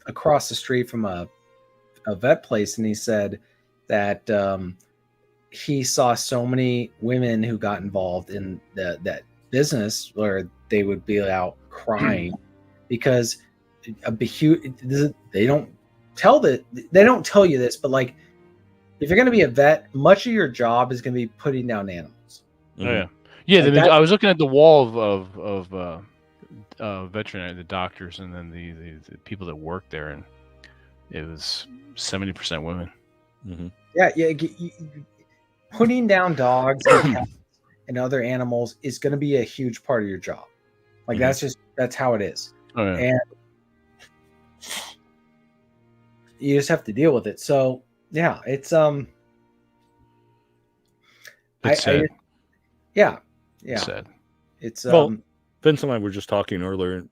across the street from a vet place, and he said that he saw so many women who got involved in that business where they would be out crying because they don't tell you this, but like if you're going to be a vet, much of your job is going to be putting down animals. Mm-hmm. I was looking at the wall of veterinary, the doctors, and then the people that work there, and it was 70% women. Mm-hmm. Yeah. Putting down dogs and other animals is going to be a huge part of your job. Like that's how it is. Oh, yeah. And you just have to deal with it. So yeah, it's sad. It's sad. It's Vince and I were just talking earlier,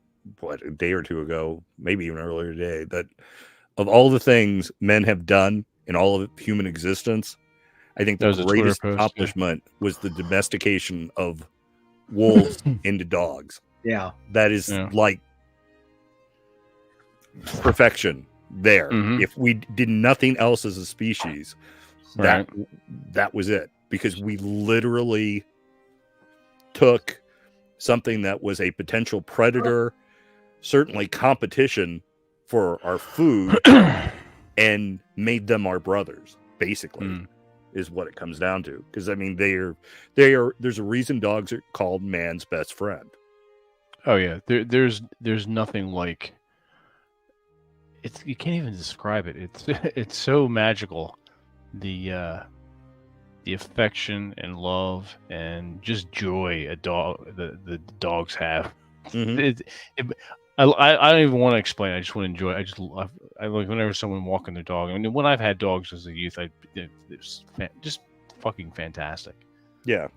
a day or two ago, maybe even earlier today, that of all the things men have done in all of human existence, I think the greatest accomplishment was the domestication of wolves into dogs. Yeah. That is like perfection there. Mm-hmm. If we did nothing else as a species, that was it. Because we literally took something that was a potential predator certainly competition for our food and made them our brothers, basically, is what it comes down to. Because I mean, they are. There's a reason dogs are called man's best friend. Oh yeah, there's nothing like it's. You can't even describe it. It's so magical. The affection and love and just joy the dogs have. I don't even want to explain. I just want to enjoy it. I like whenever someone walking their dog. I mean, when I've had dogs as a youth, it's just fucking fantastic. Yeah.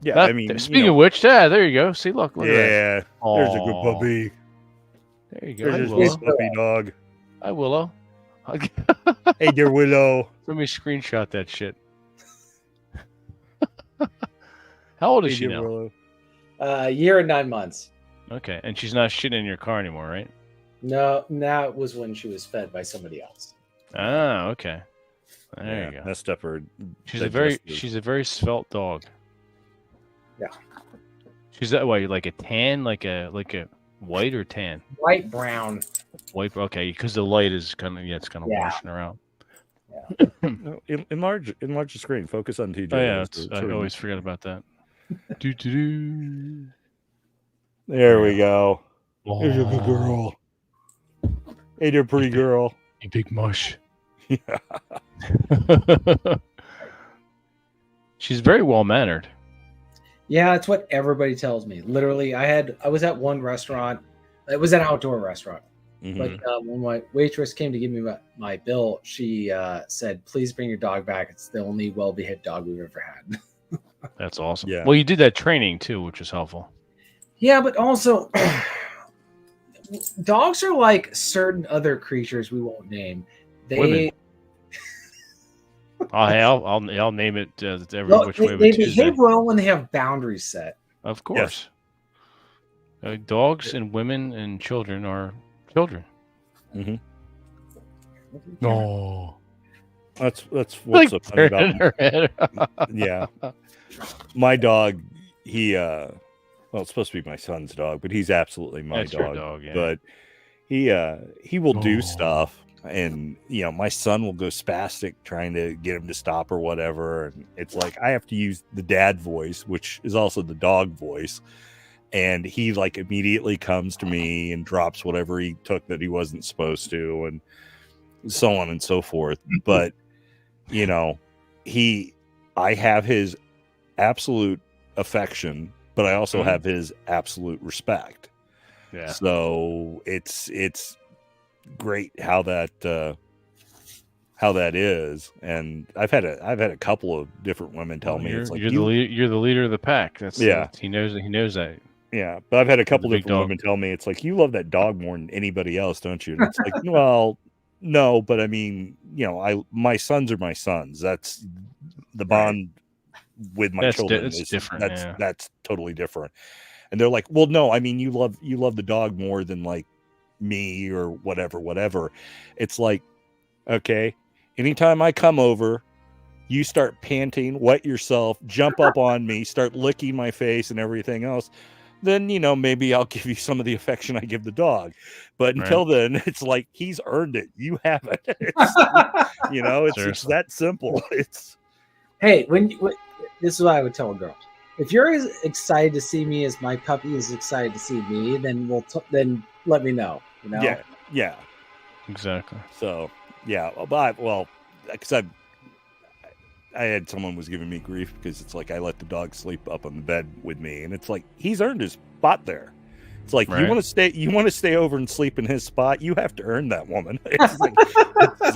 Yeah. That, I mean, speaking of which, there you go. See, look at that. Yeah. There's a good puppy. There you go. There's a nice puppy dog. Hi, Willow. Hey there, Willow. Let me screenshot that shit. How old is she now? Willow. A year and 9 months. Okay, and she's not shitting in your car anymore, right? No, that was when she was fed by somebody else. Ah, okay. There you go. Messed up her. She's a very svelte dog. Yeah. She's that way, like a tan, like a white or tan? Light brown. White. Okay, because the light is kind of it's kind of washing her out. Yeah. No, enlarge the screen. Focus on TJ. Oh yeah, I always forget about that. There we go. There's a good girl. Hey there, pretty girl. You big mush. Yeah. She's very well mannered. Yeah, it's what everybody tells me. Literally, I was at one restaurant. It was an outdoor restaurant. Mm-hmm. But when my waitress came to give me my bill, she said, "Please bring your dog back. It's the only well-behaved dog we've ever had." That's awesome. Yeah. Well, you did that training too, which is helpful. Yeah, but also, dogs are like certain other creatures we won't name. Women. I'll name it every which way. They behave well when they have boundaries set. Of course. Yes. Dogs and women and children are children. Mm-hmm. No. That's what's like so funny about her head. Yeah. My dog, well, it's supposed to be my son's dog, but he's absolutely my dog. Your dog, yeah. But he will do stuff, and my son will go spastic trying to get him to stop or whatever. And it's like I have to use the dad voice, which is also the dog voice. And he like immediately comes to me and drops whatever he took that he wasn't supposed to, and so on and so forth. But I have his absolute affection, but I also have his absolute respect. Yeah. So it's great how that is. And I've had a couple of different women tell me it's like you're the leader of the pack. He knows that. Yeah, but I've had a couple different women tell me it's like you love that dog more than anybody else, don't you? And it's like, well, no, but I mean, my sons are my sons. That's the bond with my children. That's different. That's totally different. And they're like, well, no, I mean, you love the dog more than like me or whatever. It's like, okay, anytime I come over, you start panting, wet yourself, jump up on me, start licking my face and everything else. Then, maybe I'll give you some of the affection I give the dog. But until then, it's like he's earned it. You haven't. It's that simple. Hey, this is what I would tell a girl. If you're as excited to see me as my puppy is excited to see me, then then let me know. Yeah. Exactly. So, yeah. But because I had someone was giving me grief because it's like I let the dog sleep up on the bed with me, and it's like he's earned his spot there. It's like you want to stay over and sleep in his spot. You have to earn that, woman. It's like,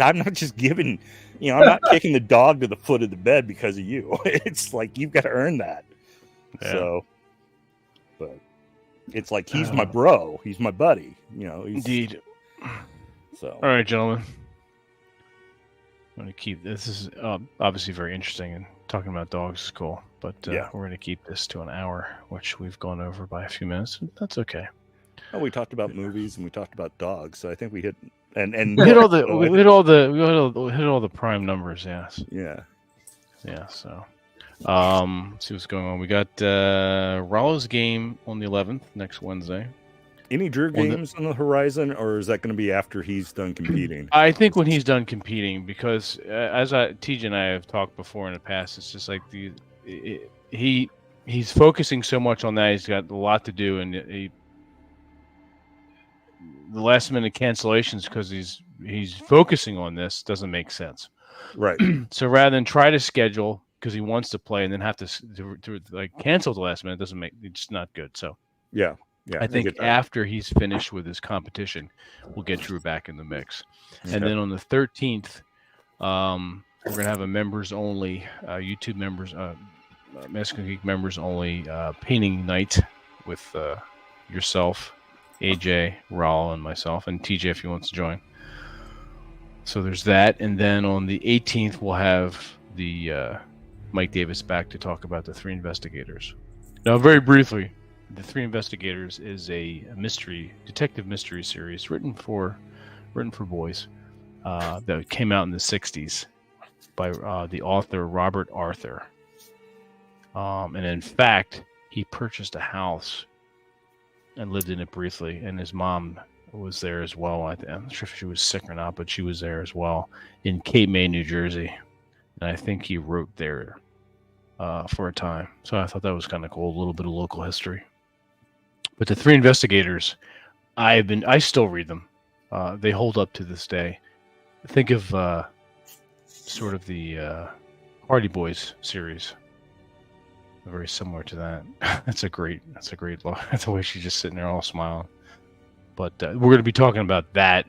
I'm not just giving. I'm not kicking the dog to the foot of the bed because of you. It's like you've got to earn that. Yeah. So, but it's like he's my bro. He's my buddy. Indeed. So, all right, gentlemen. I'm going to keep this is obviously very interesting, and talking about dogs is cool, but we're going to keep this to an hour, which we've gone over by a few minutes. That's okay. Oh, we talked about movies and we talked about dogs, so I think we hit and we hit all the prime numbers. Yes. Yeah. So, let's see what's going on. We got Rollo's game on the 11th next Wednesday. Any Drew games on the horizon, or is that going to be after he's done competing? I think when he's done competing, because as TJ and I have talked before in the past, it's just like he's focusing so much on that. He's got a lot to do, and the last minute cancellations because he's focusing on this doesn't make sense. Right. So rather than try to schedule because he wants to play and then have to like cancel the last minute, it's not good. So yeah, I think after he's finished with his competition, we'll get Drew back in the mix. Okay. And then on the 13th, we're gonna have a members only YouTube members, Mexican Geek members only painting night with yourself, AJ, Raul, and myself, and TJ if he wants to join. So there's that, and then on the 18th we'll have the Mike Davis back to talk about the Three Investigators. Now, very briefly, the Three Investigators is a detective mystery series written for boys that came out in the 60s by the author Robert Arthur. And in fact, he purchased a house and lived in it briefly, and his mom was there as well. I'm not sure if she was sick or not, but she was there as well in Cape May, New Jersey. And I think he wrote there for a time. So I thought that was kind of cool, a little bit of local history. But the Three Investigators, I still read them. They hold up to this day. Think of sort of the Hardy Boys series. Very similar to that. That's a great look. That's the way she's just sitting there all smiling. But we're going to be talking about that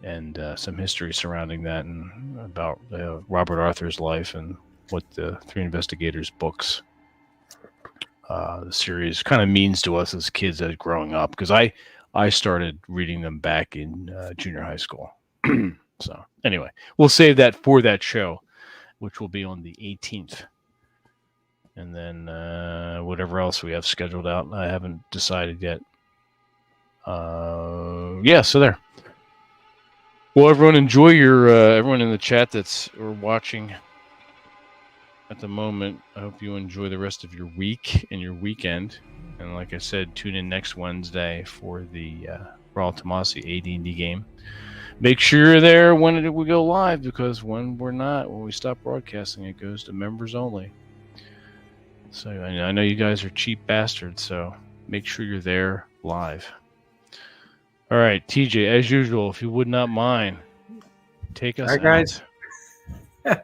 and some history surrounding that and about Robert Arthur's life and what the Three Investigators books, the series, kind of means to us as kids as growing up. Because I started reading them back in junior high school. So anyway, we'll save that for that show, which will be on the 18th. And then whatever else we have scheduled out, I haven't decided yet. So there. Well, everyone, enjoy everyone in the chat or watching at the moment. I hope you enjoy the rest of your week and your weekend. And like I said, tune in next Wednesday for the Raul Tomasi AD&D game. Make sure you're there when we go live, because when we stop broadcasting, it goes to members only. So I know you guys are cheap bastards, so make sure you're there live. All right, TJ, as usual, if you would not mind, take us out. All right, guys.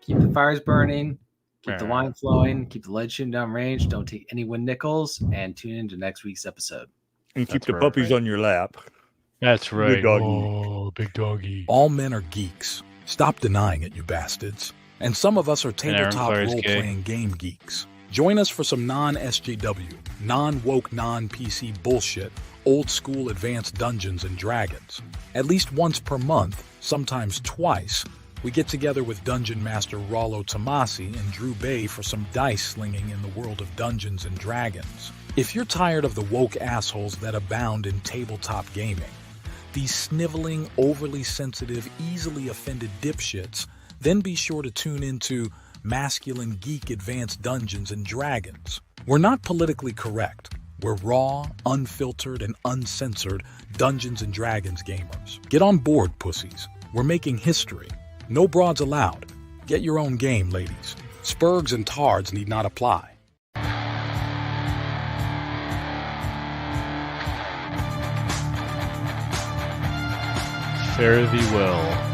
Keep the fires burning, keep the wine flowing, keep the lead shooting down range, don't take any win nickels, and tune into next week's episode. And keep the puppies on your lap. That's right. Big doggy. Oh, big doggy. All men are geeks. Stop denying it, you bastards. And some of us are tabletop role-playing game geeks. Join us for some non-SJW, non-woke, non-PC bullshit, old-school advanced Dungeons and Dragons. At least once per month, sometimes twice, we get together with Dungeon Master Rollo Tomasi and Drew Bay for some dice slinging in the world of Dungeons and Dragons. If you're tired of the woke assholes that abound in tabletop gaming, these sniveling, overly sensitive, easily offended dipshits, then be sure to tune into Masculine Geek Advanced Dungeons and Dragons. We're not politically correct. We're raw, unfiltered, and uncensored Dungeons and Dragons gamers. Get on board, pussies. We're making history. No broads allowed. Get your own game, ladies. Spurgs and tards need not apply. Fare thee well.